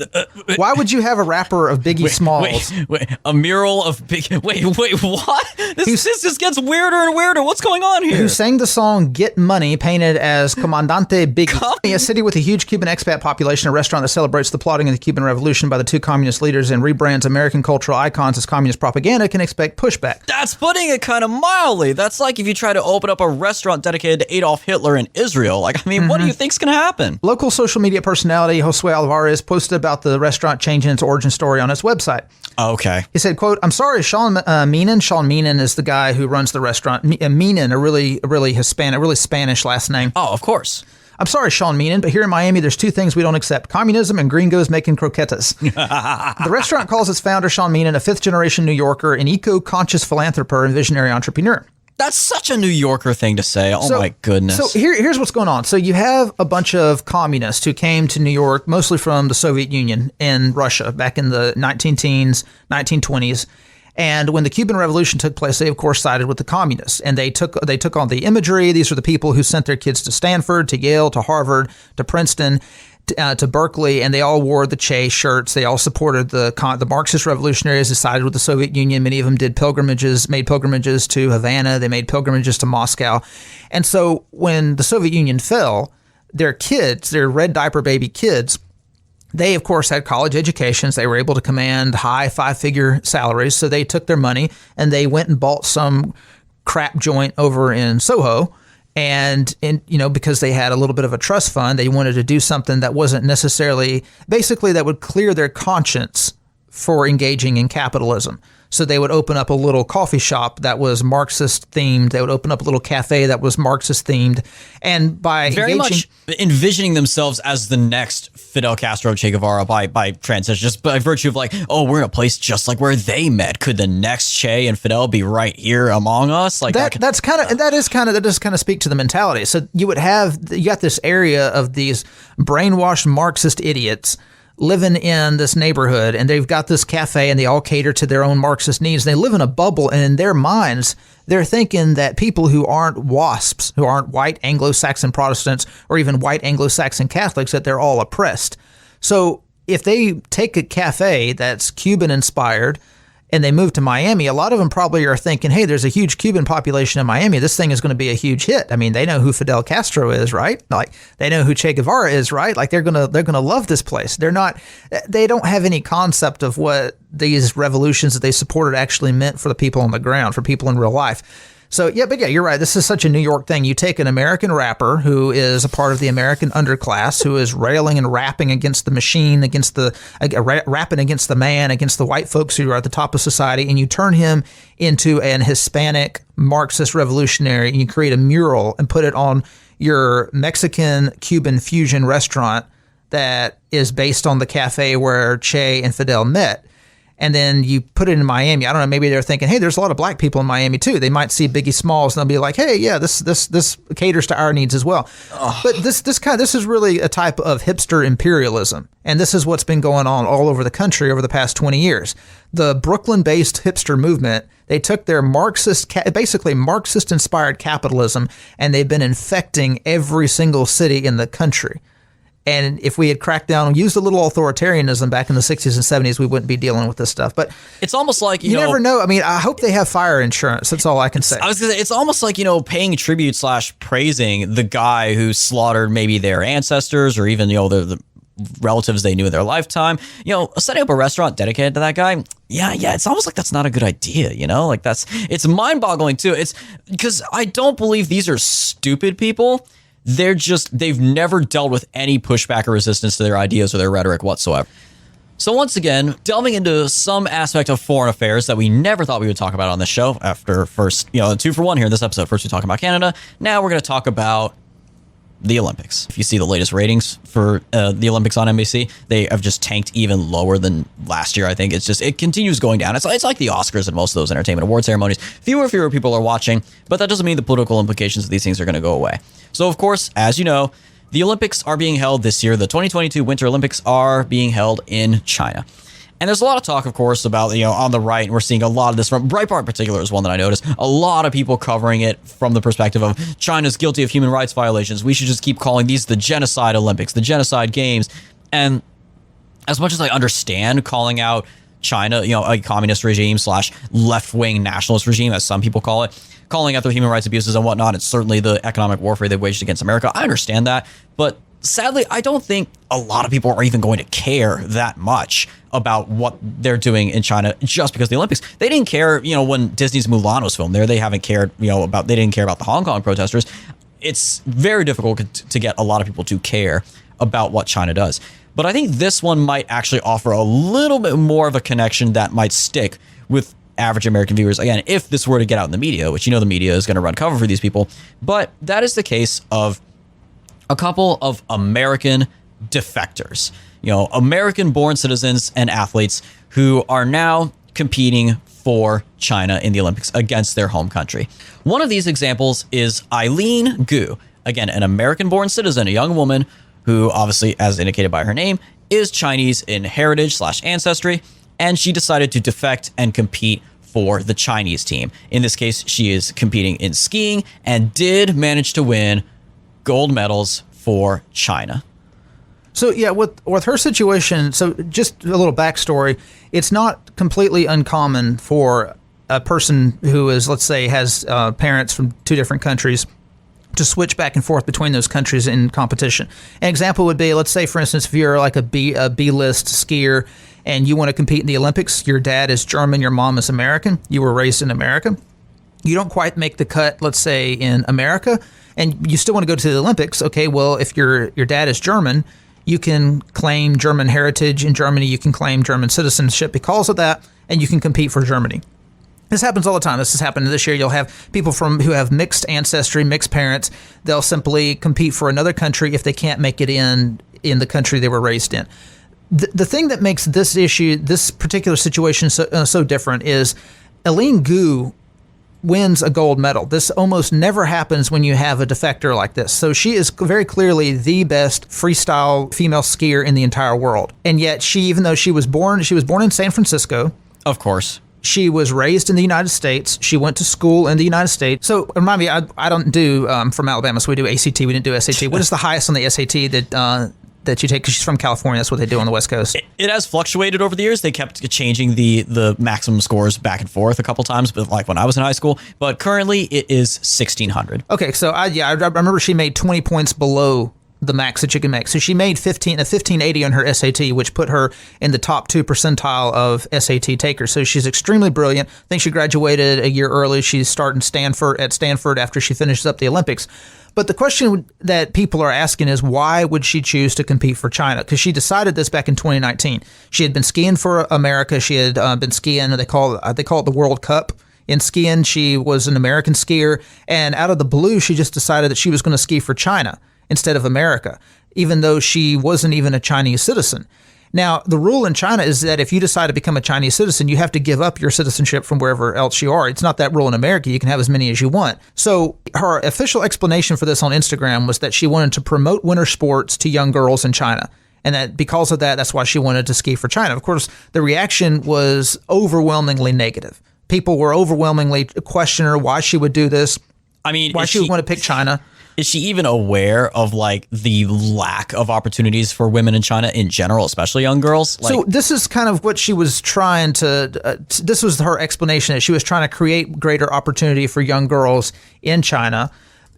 S8: Why would you have a rapper of Biggie Smalls?
S7: Wait, a mural of Biggie. Wait, what? This just gets weirder and weirder. What's going on here?
S8: Who sang the song Get Money, painted as Comandante Biggie. A city with a huge Cuban expat population, a restaurant that celebrates the plotting of the Cuban Revolution by the two communist leaders and rebrands American cultural icons as communist propaganda can expect pushback.
S7: That's putting it kind of mildly. That's like if you try to open up a restaurant dedicated to Adolf Hitler in Israel. What do you think's going to happen?
S8: Local social media personality Josue Alvarez posted about the restaurant changing its origin story on its website.
S7: Okay.
S8: He said, quote, "I'm sorry, Sean Meenan." Sean Meenan is the guy who runs the restaurant. Meenan, a really Hispanic, a really Spanish last name.
S7: Oh, of course.
S8: "I'm sorry, Sean Meenan, but here in Miami, there's two things we don't accept: communism and gringos making croquetas." The restaurant calls its founder, Sean Meenan, a fifth-generation New Yorker, an eco-conscious philanthropist and visionary entrepreneur.
S7: That's such a New Yorker thing to say. My goodness.
S8: So here's what's going on. So you have a bunch of communists who came to New York, mostly from the Soviet Union and Russia back in the 19-teens, 1920s. And when the Cuban Revolution took place, they, of course, sided with the communists. And they took on the imagery. These are the people who sent their kids to Stanford, to Yale, to Harvard, to Princeton, to Berkeley, and they all wore the Che shirts. They all supported the Marxist revolutionaries who sided with the Soviet Union. Many of them made pilgrimages to Havana. They made pilgrimages to Moscow. And so when the Soviet Union fell, their kids, their red diaper baby kids, they, of course, had college educations. They were able to command high five-figure salaries. So they took their money and they went and bought some crap joint over in Soho. And because they had a little bit of a trust fund, they wanted to do something that wasn't necessarily, basically that would clear their conscience for engaging in capitalism. So they would open up a little coffee shop that was Marxist themed. They would open up a little cafe that was Marxist themed. And by
S7: very much envisioning themselves as the next Fidel Castro, Che Guevara by transition, just by virtue of like, oh, we're in a place just like where they met. Could the next Che and Fidel be right here among us? Like
S8: that does kind of speak to the mentality. So you got this area of these brainwashed Marxist idiots living in this neighborhood, and they've got this cafe, and they all cater to their own Marxist needs. They live in a bubble, and in their minds, they're thinking that people who aren't WASPs, who aren't white Anglo-Saxon Protestants or even white Anglo-Saxon Catholics, that they're all oppressed. So if they take a cafe that's Cuban-inspired and they move to Miami, a lot of them probably are thinking, hey, there's a huge Cuban population in Miami. This thing is going to be a huge hit. I mean, they know who Fidel Castro is, right? Like, they know who Che Guevara is, right? Like, they're going to love this place. They don't have any concept of what these revolutions that they supported actually meant for the people on the ground, for people in real life. So, yeah, you're right. This is such a New York thing. You take an American rapper who is a part of the American underclass, who is railing and rapping against the machine, rapping against the man, against the white folks who are at the top of society, and you turn him into an Hispanic Marxist revolutionary, and you create a mural and put it on your Mexican-Cuban fusion restaurant that is based on the cafe where Che and Fidel met. And then you put it in Miami. I don't know, maybe they're thinking, hey, there's a lot of black people in Miami too. They might see Biggie Smalls and they'll be like, hey, yeah, this caters to our needs as well. Oh. But this is really a type of hipster imperialism. And this is what's been going on all over the country over the past 20 years. The Brooklyn-based hipster movement, they took their basically Marxist-inspired capitalism, and they've been infecting every single city in the country. And if we had cracked down and used a little authoritarianism back in the 60s and 70s, we wouldn't be dealing with this stuff. But
S7: it's almost like,
S8: you never know. I mean, I hope they have fire insurance. That's all I can say.
S7: I was gonna say, it's almost like, paying tribute / praising the guy who slaughtered maybe their ancestors or even, the relatives they knew in their lifetime. Setting up a restaurant dedicated to that guy. Yeah. It's almost like that's not a good idea, Like it's mind-boggling too. It's because I don't believe these are stupid people. They've never dealt with any pushback or resistance to their ideas or their rhetoric whatsoever. So once again, delving into some aspect of foreign affairs that we never thought we would talk about on this show after first, 2 for 1 here in this episode. First we talk about Canada. Now we're going to talk about the Olympics. If you see the latest ratings for the Olympics on NBC, they have just tanked even lower than last year. I think it continues going down. It's like the Oscars and most of those entertainment award ceremonies. Fewer people are watching, but that doesn't mean the political implications of these things are going to go away. So, of course, as you know, the Olympics are being held this year. The 2022 Winter Olympics are being held in China. And there's a lot of talk, of course, about, on the right, and we're seeing a lot of this from Breitbart in particular is one that I noticed. A lot of people covering it from the perspective of China's guilty of human rights violations. We should just keep calling these the genocide Olympics, the genocide games. And as much as I understand calling out China, a communist regime / left-wing nationalist regime, as some people call it, calling out their human rights abuses and whatnot, it's certainly the economic warfare they've waged against America. I understand that, but sadly, I don't think a lot of people are even going to care that much about what they're doing in China just because of the Olympics. They didn't care, when Disney's Mulan was filmed there. They haven't cared, they didn't care about the Hong Kong protesters. It's very difficult to get a lot of people to care about what China does. But I think this one might actually offer a little bit more of a connection that might stick with average American viewers. Again, if this were to get out in the media, which the media is going to run cover for these people. But that is the case of a couple of American defectors, American-born citizens and athletes who are now competing for China in the Olympics against their home country. One of these examples is Eileen Gu, again, an American-born citizen, a young woman who obviously, as indicated by her name, is Chinese in heritage / ancestry, and she decided to defect and compete for the Chinese team. In this case, she is competing in skiing and did manage to win gold medals for China.
S8: So yeah, with her situation, so just a little backstory, it's not completely uncommon for a person who is, let's say, has parents from 2 different countries to switch back and forth between those countries in competition. An example would be, let's say, for instance, if you're like a B-list skier and you want to compete in the Olympics, your dad is German, your mom is American, you were raised in America, you don't quite make the cut, let's say, in America, and you still want to go to the Olympics. Okay, well, if your dad is German, You can claim German heritage in Germany. You can claim German citizenship because of that, and you can compete for Germany. This happens all the time. This has happened this year. You'll have people who have mixed ancestry, mixed parents. They'll simply compete for another country if they can't make it in the country they were raised in. The thing that makes this issue, this particular situation so different is Eileen Gu wins a gold medal. This almost never happens when you have a defector like this. So she is very clearly the best freestyle female skier in the entire world. And yet even though she was born in San Francisco.
S7: Of course.
S8: She was raised in the United States. She went to school in the United States. So remind me, I don't do from Alabama, so we do ACT. We didn't do SAT. What is the highest on the SAT that you take? Because she's from California. That's what they do on the West Coast.
S7: It has fluctuated over the years. They kept changing the maximum scores back and forth a couple times, but like when I was in high school. But currently, it is 1,600.
S8: Okay, so I remember she made 20 points below the max that you can make. So she made 1580 on her SAT, which put her in the top 2 percentile of SAT takers. So she's extremely brilliant. I think she graduated a year early. She's starting at Stanford after she finishes up the Olympics. But the question that people are asking is, why would she choose to compete for China? Because she decided this back in 2019. She had been skiing for America. She had been skiing, they call it the World Cup. In skiing, she was an American skier. And out of the blue, she just decided that she was going to ski for China instead of America, even though she wasn't even a Chinese citizen. Now, the rule in China is that if you decide to become a Chinese citizen, you have to give up your citizenship from wherever else you are. It's not that rule in America. You can have as many as you want. So her official explanation for this on Instagram was that she wanted to promote winter sports to young girls in China. And that because of that, that's why she wanted to ski for China. Of course, the reaction was overwhelmingly negative. People were overwhelmingly questioning her why she would do this.
S7: I mean,
S8: why she would want to pick China.
S7: Is she even aware of like the lack of opportunities for women in China in general, especially young girls?
S8: So this is kind of what she was trying to, this was her explanation, that she was trying to create greater opportunity for young girls in China,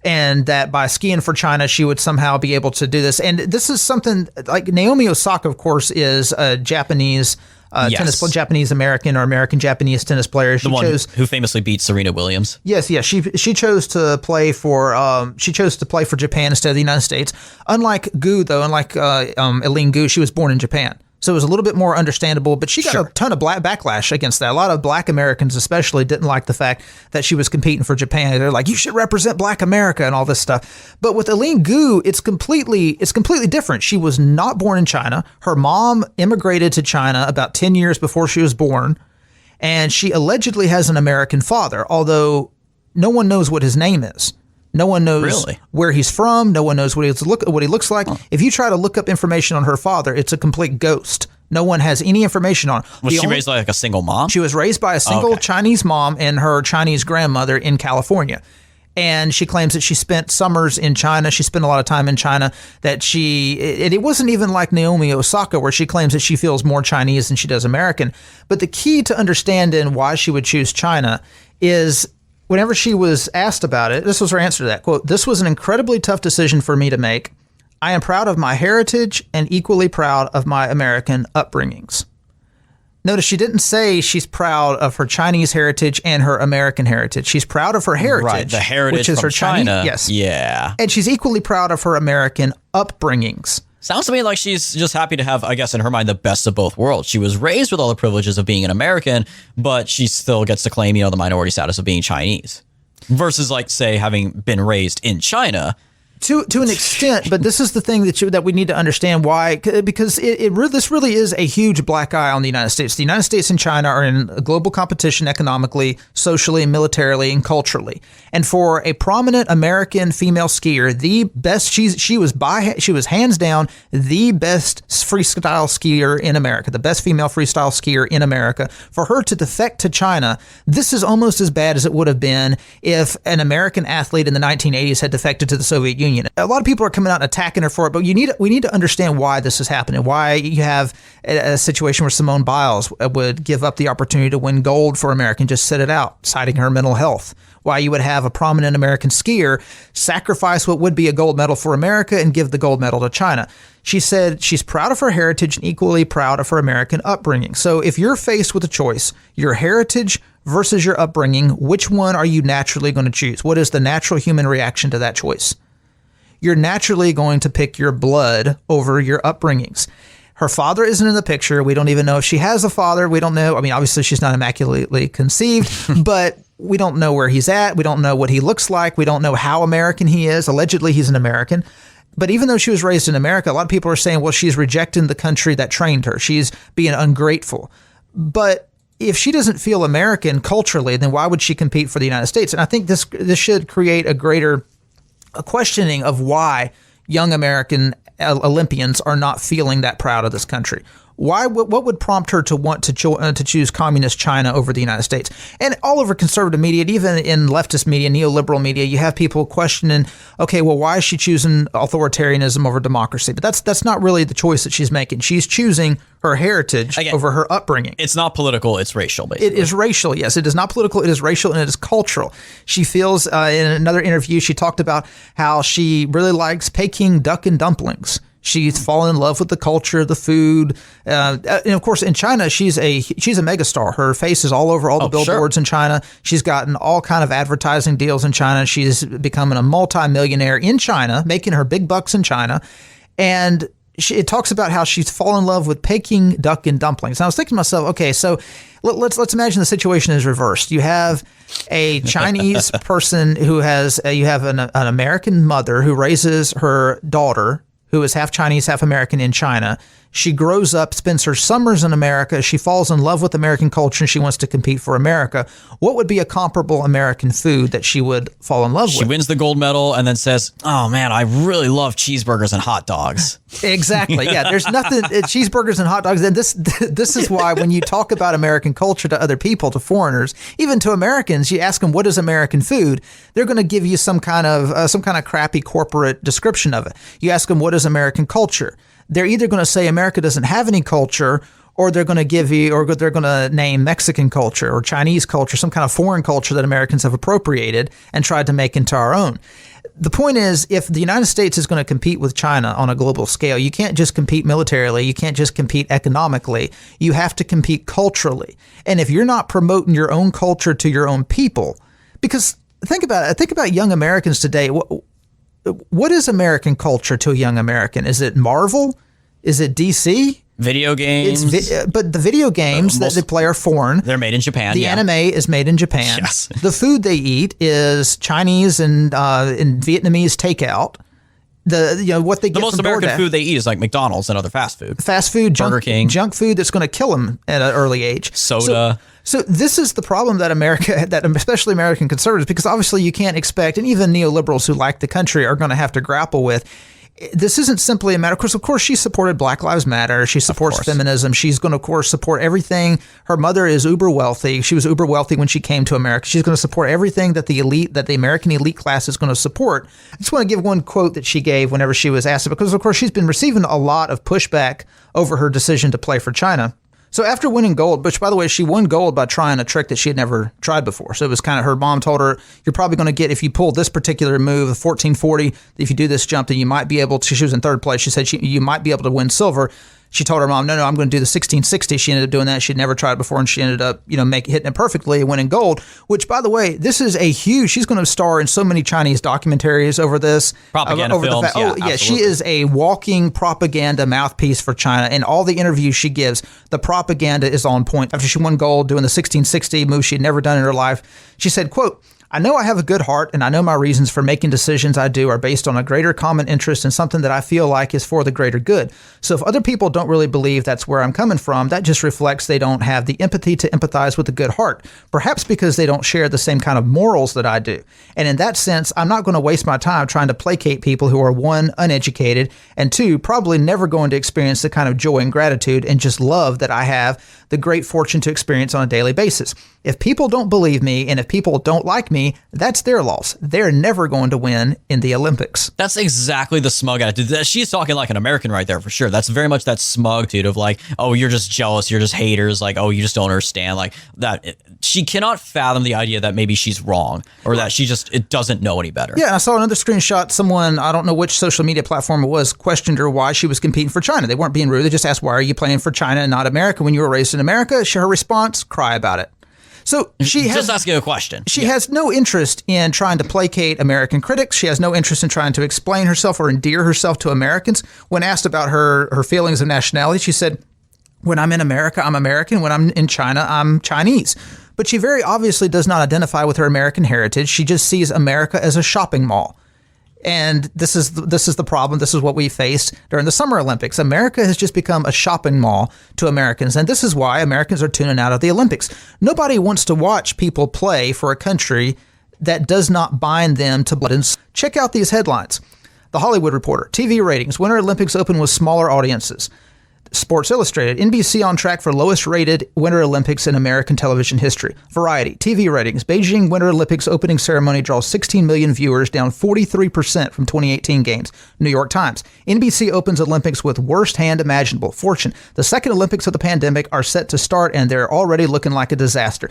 S8: and that by skiing for China, she would somehow be able to do this. And this is something like Naomi Osaka, of course, is a Japanese Japanese American or American Japanese tennis player.
S7: The one who famously beat Serena Williams.
S8: Yes. She chose to play for Japan instead of the United States. Unlike Eileen Gu, she was born in Japan. So it was a little bit more understandable, but she got a ton of backlash against that. A lot of black Americans especially didn't like the fact that she was competing for Japan. They're like, you should represent black America and all this stuff. But with Eileen Gu, it's completely different. She was not born in China. Her mom immigrated to China about 10 years before she was born. And she allegedly has an American father, although no one knows what his name is. No one knows where he's from. No one knows what he looks like. Oh. If you try to look up information on her father, it's a complete ghost. No one has any information on her.
S7: Was she raised by like a single mom?
S8: She was raised by a single Chinese mom and her Chinese grandmother in California. And she claims that she spent summers in China. She spent a lot of time in China. It wasn't even like Naomi Osaka, where she claims that she feels more Chinese than she does American. But the key to understanding why she would choose China is, whenever she was asked about it, this was her answer to that. Quote, "This was an incredibly tough decision for me to make. I am proud of my heritage and equally proud of my American upbringings." Notice she didn't say she's proud of her Chinese heritage and her American heritage. She's proud of her heritage.
S7: Right, the heritage
S8: which is
S7: from
S8: her
S7: China.
S8: Chinese, yes.
S7: Yeah.
S8: And she's equally proud of her American upbringings.
S7: Sounds to me like she's just happy to have, I guess, in her mind, the best of both worlds. She was raised with all the privileges of being an American, but she still gets to claim, the minority status of being Chinese. Versus, like, say, having been raised in China.
S8: To an extent, but this is the thing that we need to understand why, because this really is a huge black eye on the United States. The United States and China are in a global competition economically, socially, militarily, and culturally. And for a prominent American female skier, the best she was hands down the best freestyle skier in America, the best female freestyle skier in America. For her to defect to China, this is almost as bad as it would have been if an American athlete in the 1980s had defected to the Soviet Union. A lot of people are coming out and attacking her for it, but we need to understand why this is happening, why you have a situation where Simone Biles would give up the opportunity to win gold for America and just sit it out, citing her mental health. Why you would have a prominent American skier sacrifice what would be a gold medal for America and give the gold medal to China. She said she's proud of her heritage and equally proud of her American upbringing. So if you're faced with a choice, your heritage versus your upbringing, which one are you naturally going to choose? What is the natural human reaction to that choice? you're naturally going to pick your blood over your upbringings. Her father isn't in the picture. We don't even know if she has a father. We don't know. I mean, obviously she's not immaculately conceived, but we don't know where he's at. We don't know what he looks like. We don't know how American he is. Allegedly, he's an American. But even though she was raised in America, a lot of people are saying, well, she's rejecting the country that trained her. She's being ungrateful. But if she doesn't feel American culturally, then why would she compete for the United States? And I think this should create a greater questioning of why young American Olympians are not feeling that proud of this country. Why? What would prompt her to want to choose communist China over the United States? And all over conservative media, even in leftist media, neoliberal media, you have people questioning, okay, well, why is she choosing authoritarianism over democracy? But that's not really the choice that she's making. She's choosing her heritage over her upbringing.
S7: It's not political, it's racial, basically.
S8: It is racial, yes. It is not political, it is racial, and it is cultural. She feels, in another interview, she talked about how she really likes Peking duck and dumplings. She's fallen in love with the culture, the food, and of course in China she's a megastar. Her face is all over all the billboards in China. She's gotten all kind of advertising deals in China. She's becoming a multimillionaire in China, making her big bucks in China, and it talks about how she's fallen in love with Peking duck and dumplings. And I was thinking to myself, okay, so let's imagine the situation is reversed. You have a Chinese person who has you have an American mother who raises her daughter, who is half Chinese, half American in China. She grows up, spends her summers in America. She falls in love with American culture and she wants to compete for America. What would be a comparable American food that she would fall in love with?
S7: She wins the gold medal and then says, oh man, I really love cheeseburgers and hot dogs.
S8: Exactly. Yeah, there's nothing, cheeseburgers and hot dogs. And this is why when you talk about American culture to other people, to foreigners, even to Americans, you ask them, what is American food? They're going to give you some kind of crappy corporate description of it. You ask them, what is American culture? They're either going to say America doesn't have any culture, or they're going to give you, or they're going to name Mexican culture or Chinese culture, some kind of foreign culture that Americans have appropriated and tried to make into our own. The point is, if the United States is going to compete with China on a global scale, you can't just compete militarily. You can't just compete economically. You have to compete culturally. And if you're not promoting your own culture to your own people, because think about it. Think about young Americans today. What is American culture to a young American? Is it Marvel? Is it DC?
S7: Video games.
S8: But the video games that they play are foreign.
S7: They're made in Japan.
S8: The anime is made in Japan.
S7: Yes.
S8: The food they eat is Chinese and Vietnamese takeout. What they get
S7: the most
S8: from
S7: American
S8: DoorDash.
S7: food they eat is like McDonald's and other fast food.
S8: Fast food,
S7: Burger King.
S8: junk food that's going to kill them at an early age.
S7: Soda.
S8: So this is the problem that especially American conservatives, because obviously you can't expect, and even neoliberals who like the country are going to have to grapple with. This isn't simply a matter. Of course, she supported Black Lives Matter. She supports feminism. She's going to, of course, support everything. Her mother is uber wealthy. She was uber wealthy when she came to America. She's going to support everything that the American elite class is going to support. I just want to give one quote that she gave whenever she was asked, because, of course, she's been receiving a lot of pushback over her decision to play for China. So after winning gold, which, by the way, she won gold by trying a trick that she had never tried before. So it was kind of, her mom told her, you're probably going to get, if you pull this particular move, the 1440, if you do this jump, then you might be able to, she was in third place. She said you might be able to win silver. She told her mom, no, I'm going to do the 1660. She ended up doing that. She'd never tried it before, and she ended up, hitting it perfectly and winning gold, which, by the way, this is she's going to star in so many Chinese documentaries over this.
S7: Propaganda films.
S8: She is a walking propaganda mouthpiece for China. In all the interviews she gives, the propaganda is on point. After she won gold doing the 1660 move she had never done in her life, she said, quote, I know I have a good heart, and I know my reasons for making decisions I do are based on a greater common interest in something that I feel like is for the greater good. So if other people don't really believe that's where I'm coming from, that just reflects they don't have the empathy to empathize with a good heart, perhaps because they don't share the same kind of morals that I do. And in that sense, I'm not going to waste my time trying to placate people who are, one, uneducated, and two, probably never going to experience the kind of joy and gratitude and just love that I have the great fortune to experience on a daily basis. If people don't believe me and if people don't like me, that's their loss. They're never going to win in the Olympics.
S7: That's exactly the smug attitude. She's talking like an American right there for sure. That's very much that smug attitude of like, oh, you're just jealous, you're just haters, like, oh, you just don't understand, like that. She cannot fathom the idea that maybe she's wrong or that it doesn't know any better.
S8: Yeah, I saw another screenshot. Someone, I don't know which social media platform it was, questioned her why she was competing for China. They weren't being rude. They just asked, why are you playing for China and not America when you were raised in America? Her response, cry about it. So she
S7: just asking a question.
S8: She has no interest in trying to placate American critics. She has no interest in trying to explain herself or endear herself to Americans. When asked about her feelings of nationality, she said, when I'm in America, I'm American. When I'm in China, I'm Chinese. But she very obviously does not identify with her American heritage. She just sees America as a shopping mall. And this is the problem. This is what we faced during the Summer Olympics. America has just become a shopping mall to Americans. And this is why Americans are tuning out of the Olympics. Nobody wants to watch people play for a country that does not bind them to blood. And check out these headlines. The Hollywood Reporter, TV ratings, Winter Olympics open with smaller audiences. Sports Illustrated, NBC on track for lowest rated Winter Olympics in American television history. Variety, TV ratings, Beijing Winter Olympics opening ceremony draws 16 million viewers, down 43% from 2018 games. New York Times, NBC opens Olympics with worst hand imaginable. Fortune, the second Olympics of the pandemic are set to start and they're already looking like a disaster.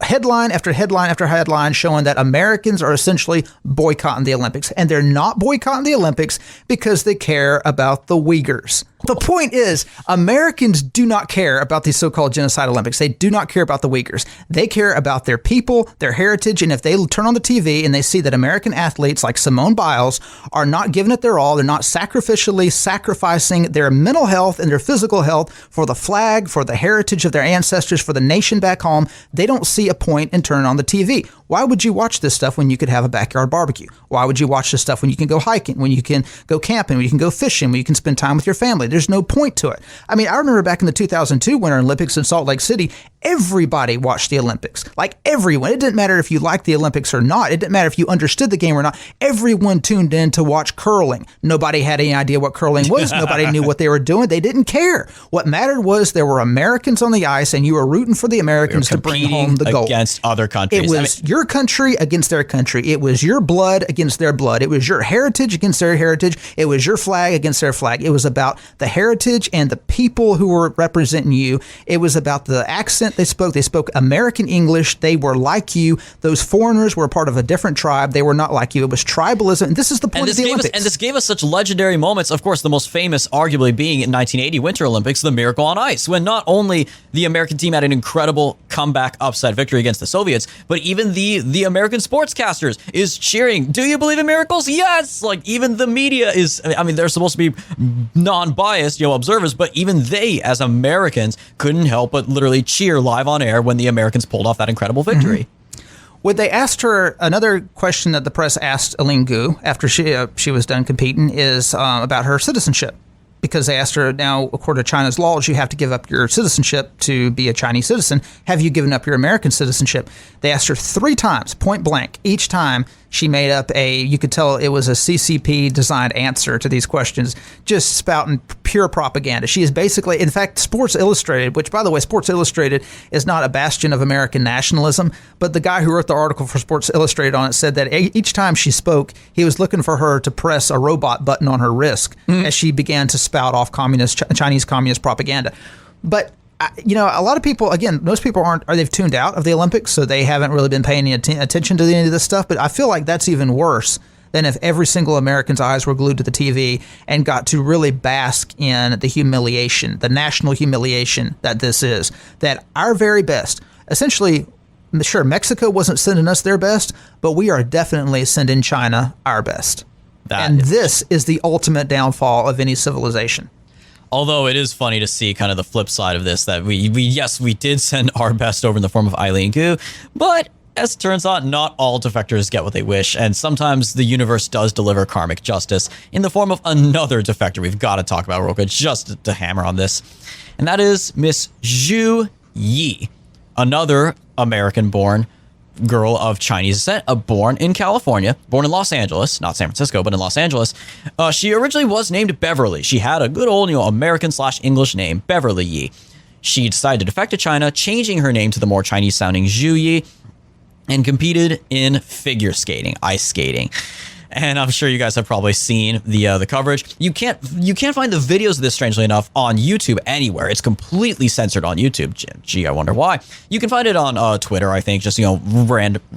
S8: Headline after headline after headline showing that Americans are essentially boycotting the Olympics. And they're not boycotting the Olympics because they care about the Uyghurs. The point is, Americans do not care about these so-called genocide Olympics. They do not care about the Uyghurs. They care about their people, their heritage, and if they turn on the TV and they see that American athletes like Simone Biles are not giving it their all, they're not sacrificially sacrificing their mental health and their physical health for the flag, for the heritage of their ancestors, for the nation back home, they don't see a point in turning on the TV. Why would you watch this stuff when you could have a backyard barbecue? Why would you watch this stuff when you can go hiking, when you can go camping, when you can go fishing, when you can spend time with your family? There's no point to it. I mean, I remember back in the 2002 Winter Olympics in Salt Lake City, everybody watched the Olympics. Like everyone. It didn't matter if you liked the Olympics or not. It didn't matter if you understood the game or not. Everyone tuned in to watch curling. Nobody had any idea what curling was. Nobody knew what they were doing. They didn't care. What mattered was there were Americans on the ice and you were rooting for the Americans to bring home the gold.
S7: Against other countries.
S8: It was your country against their country. It was your blood against their blood. It was your heritage against their heritage. It was your flag against their flag. It was about the heritage and the people who were representing you. It was about the accent they spoke. They spoke American English. They were like you. Those foreigners were part of a different tribe. They were not like you. It was tribalism. And this is the point of the Olympics.
S7: And this gave us such legendary moments. Of course, the most famous arguably being in 1980 Winter Olympics, the Miracle on Ice, when not only the American team had an incredible comeback upset victory against the Soviets, but even the American sportscasters is cheering, do you believe in miracles? Yes! Like, even the media is, I mean, they're supposed to be non-biased, observers, but even they, as Americans, couldn't help but literally cheer live on air when the Americans pulled off that incredible victory.
S8: Mm-hmm. When they asked her, another question that the press asked Eileen Gu after she was done competing is about her citizenship. Because they asked her, now, according to China's laws, you have to give up your citizenship to be a Chinese citizen. Have you given up your American citizenship? They asked her 3 times, point blank. Each time she made up you could tell it was a CCP designed answer to these questions, just spouting pure propaganda. She is basically, in fact, Sports Illustrated, which, by the way, Sports Illustrated is not a bastion of American nationalism, but the guy who wrote the article for Sports Illustrated on it said that each time she spoke, he was looking for her to press a robot button on her wrist as she began to spout off Chinese communist propaganda. But a lot of people, again, most people they've tuned out of the Olympics, so they haven't really been paying any attention to any of this stuff. But I feel like that's even worse than if every single American's eyes were glued to the TV and got to really bask in the humiliation, the national humiliation that this is. That our very best, essentially, sure, Mexico wasn't sending us their best, but we are definitely sending China our best. This is the ultimate downfall of any civilization.
S7: Although it is funny to see kind of the flip side of this, that we did send our best over in the form of Eileen Gu, but as it turns out, not all defectors get what they wish, and sometimes the universe does deliver karmic justice in the form of another defector we've got to talk about real quick, just to hammer on this, and that is Miss Zhu Yi, another American-born girl of Chinese descent, born in California, born in Los Angeles, not San Francisco, but in Los Angeles. She originally was named Beverly. She had a good old, American/English name, Beverly Yi. She decided to defect to China, changing her name to the more Chinese-sounding Zhu Yi, and competed in figure skating, ice skating. And I'm sure you guys have probably seen the coverage. You can't find the videos of this, strangely enough, on YouTube anywhere. It's completely censored on YouTube. Gee, I wonder why. You can find it on Twitter, I think, just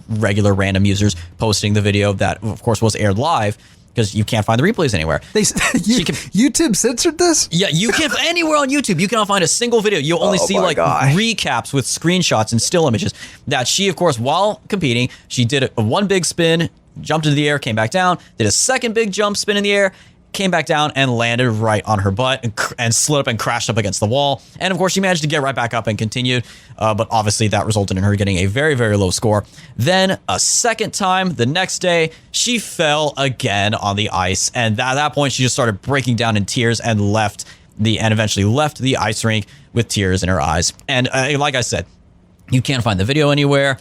S7: regular random users posting the video that, of course, was aired live. because you can't find the replays anywhere.
S8: YouTube censored this?
S7: Yeah, you can't anywhere on YouTube. You cannot find a single video. You'll only see like recaps with screenshots and still images. That she, of course, while competing, she did a one big spin, jumped into the air, came back down, did a second big jump, spin in the air, came back down and landed right on her butt and slid up and crashed up against the wall. And of course, she managed to get right back up and continued. But obviously, that resulted in her getting a very, very low score. Then a second time, the next day, she fell again on the ice. And at that point, she just started breaking down in tears and eventually left the ice rink with tears in her eyes. And like I said, you can't find the video anywhere.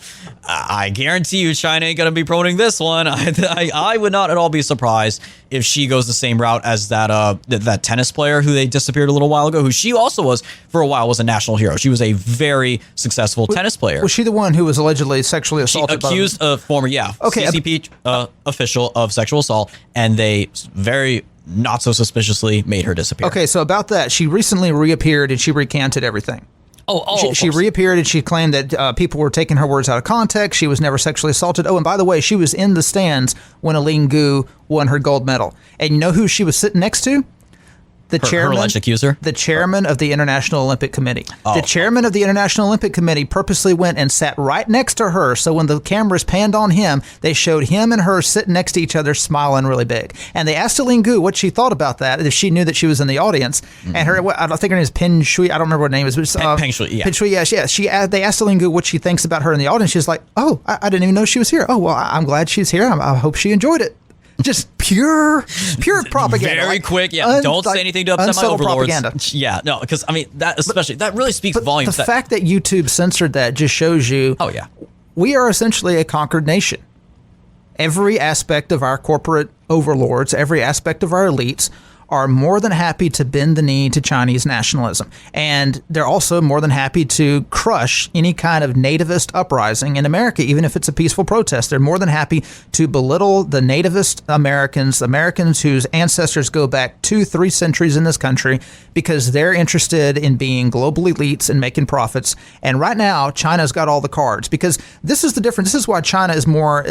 S7: I guarantee you China ain't going to be promoting this one. I would not at all be surprised if she goes the same route as that tennis player who they disappeared a little while ago, who she also was, for a while, was a national hero. She was a very successful tennis player.
S8: Was she the one who was allegedly sexually assaulted?
S7: Accused of former, CCP official of sexual assault, and they very not so suspiciously made her disappear.
S8: Okay, so about that, she recently reappeared and she recanted everything. She reappeared and she claimed that people were taking her words out of context. She was never sexually assaulted. Oh, and by the way, she was in the stands when Eileen Gu won her gold medal. And you know who she was sitting next to?
S7: Her alleged accuser?
S8: The chairman of the International Olympic Committee. The chairman of the International Olympic Committee purposely went and sat right next to her. So when the cameras panned on him, they showed him and her sitting next to each other, smiling really big. And they asked Eileen Gu what she thought about that, if she knew that she was in the audience. Mm-hmm. And I think her name is Peng Shui. I don't remember what her name is. But
S7: Peng Shui, yeah.
S8: Peng Shui, yeah. They asked Eileen Gu what she thinks about her in the audience. She's like, oh, I didn't even know she was here. Oh, well, I'm glad she's here. I hope she enjoyed it. Just pure propaganda.
S7: Very quick, yeah. Don't say anything to upset my overlords. Propaganda. Yeah, no, because I mean that really speaks volumes.
S8: The fact that YouTube censored that just shows you.
S7: Oh yeah,
S8: we are essentially a conquered nation. Every aspect of our corporate overlords, every aspect of our elites, are more than happy to bend the knee to Chinese nationalism. And they're also more than happy to crush any kind of nativist uprising in America, even if it's a peaceful protest. They're more than happy to belittle the nativist Americans whose ancestors go back 2-3 centuries in this country, because they're interested in being global elites and making profits. And right now, China's got all the cards, because this is the difference. This is why China is more,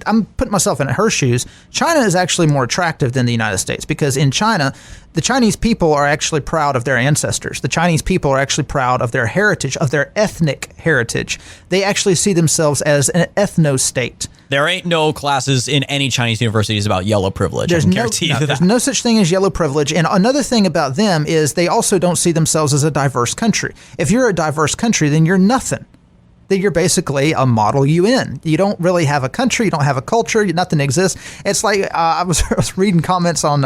S8: I'm putting myself in her shoes. China is actually more attractive than the United States, because in China, the Chinese people are actually proud of their ancestors. The Chinese people are actually proud of their heritage, of their ethnic heritage. They actually see themselves as an ethno-state.
S7: There ain't no classes in any Chinese universities about yellow privilege. There's
S8: no such thing as yellow privilege. And another thing about them is they also don't see themselves as a diverse country. If you're a diverse country, then you're nothing. That you're basically a model UN. You don't really have a country. You don't have a culture. Nothing exists. It's like I was reading comments on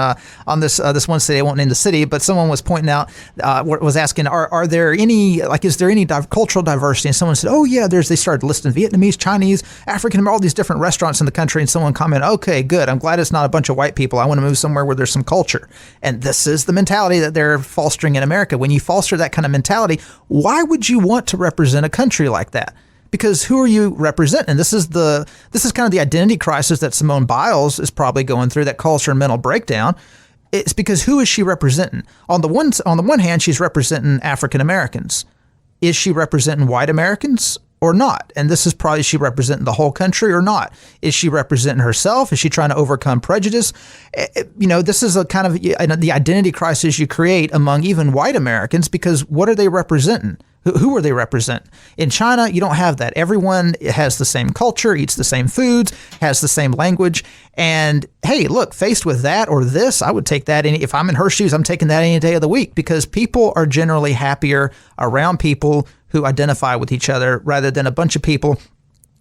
S8: this one city. I won't name the city, but someone was pointing out, was asking, are there any, like, is there any cultural diversity? And someone said, oh yeah, they started listing Vietnamese, Chinese, African, all these different restaurants in the country. And someone commented, okay, good. I'm glad it's not a bunch of white people. I want to move somewhere where there's some culture. And this is the mentality that they're fostering in America. When you foster that kind of mentality, why would you want to represent a country like that? Because who are you representing? This is kind of the identity crisis that Simone Biles is probably going through, that calls her mental breakdown. It's because who is she representing? On the one hand, she's representing African Americans. Is she representing white Americans or not? And this is probably, is she representing the whole country or not? Is she representing herself? Is she trying to overcome prejudice? This is a kind of the identity crisis you create among even white Americans, because what are they representing? Who are they representing? In China, you don't have that. Everyone has the same culture, eats the same foods, has the same language. And hey, look, faced with that or this, I would take that. If I'm in her shoes, I'm taking that any day of the week, because people are generally happier around people who identify with each other, rather than a bunch of people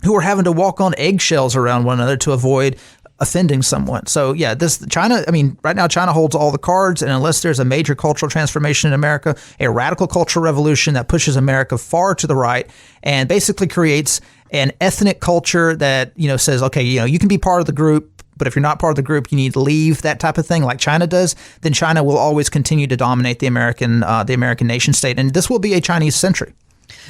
S8: who are having to walk on eggshells around one another to avoid offending someone. So yeah, right now China holds all the cards, and unless there's a major cultural transformation in America, a radical cultural revolution that pushes America far to the right and basically creates an ethnic culture that, says, okay, you can be part of the group, but if you're not part of the group, you need to leave, that type of thing, like China does, then China will always continue to dominate the American nation state. And this will be a Chinese century.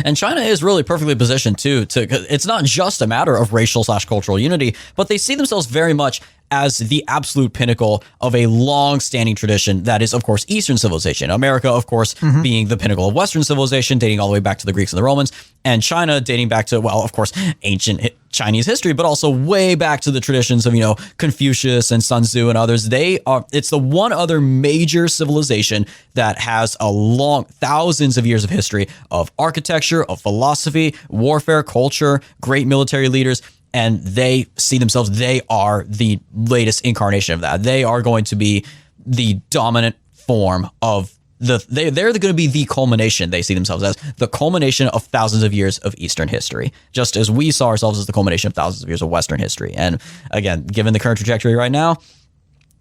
S7: And China is really perfectly positioned, too, it's not just a matter of racial/cultural unity, but they see themselves very much as the absolute pinnacle of a long-standing tradition that is, of course, Eastern civilization. America, of course, being the pinnacle of Western civilization, dating all the way back to the Greeks and the Romans, and China dating back to, well, of course, ancient Chinese history, but also way back to the traditions of, Confucius and Sun Tzu and others. It's the one other major civilization that has a long thousands of years of history of architecture, of philosophy, warfare, culture, great military leaders. And they see themselves, they are the latest incarnation of that. They are going to be the dominant form of they're going to be the culmination. They see themselves as the culmination of thousands of years of Eastern history, just as we saw ourselves as the culmination of thousands of years of Western history. And again, given the current trajectory right now,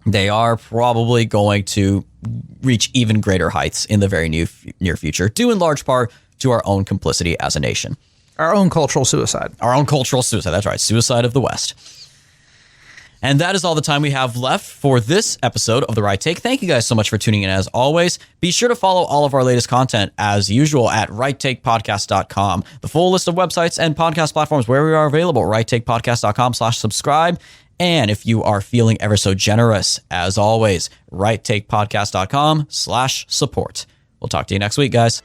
S7: they are probably going to reach even greater heights in the very near future, due in large part to our own complicity as a nation.
S8: Our own cultural suicide.
S7: Our own cultural suicide. That's right. Suicide of the West. And that is all the time we have left for this episode of The Right Take. Thank you guys so much for tuning in as always. Be sure to follow all of our latest content as usual at righttakepodcast.com. The full list of websites and podcast platforms where we are available, righttakepodcast.com/subscribe. And if you are feeling ever so generous, as always, righttakepodcast.com/support. We'll talk to you next week, guys.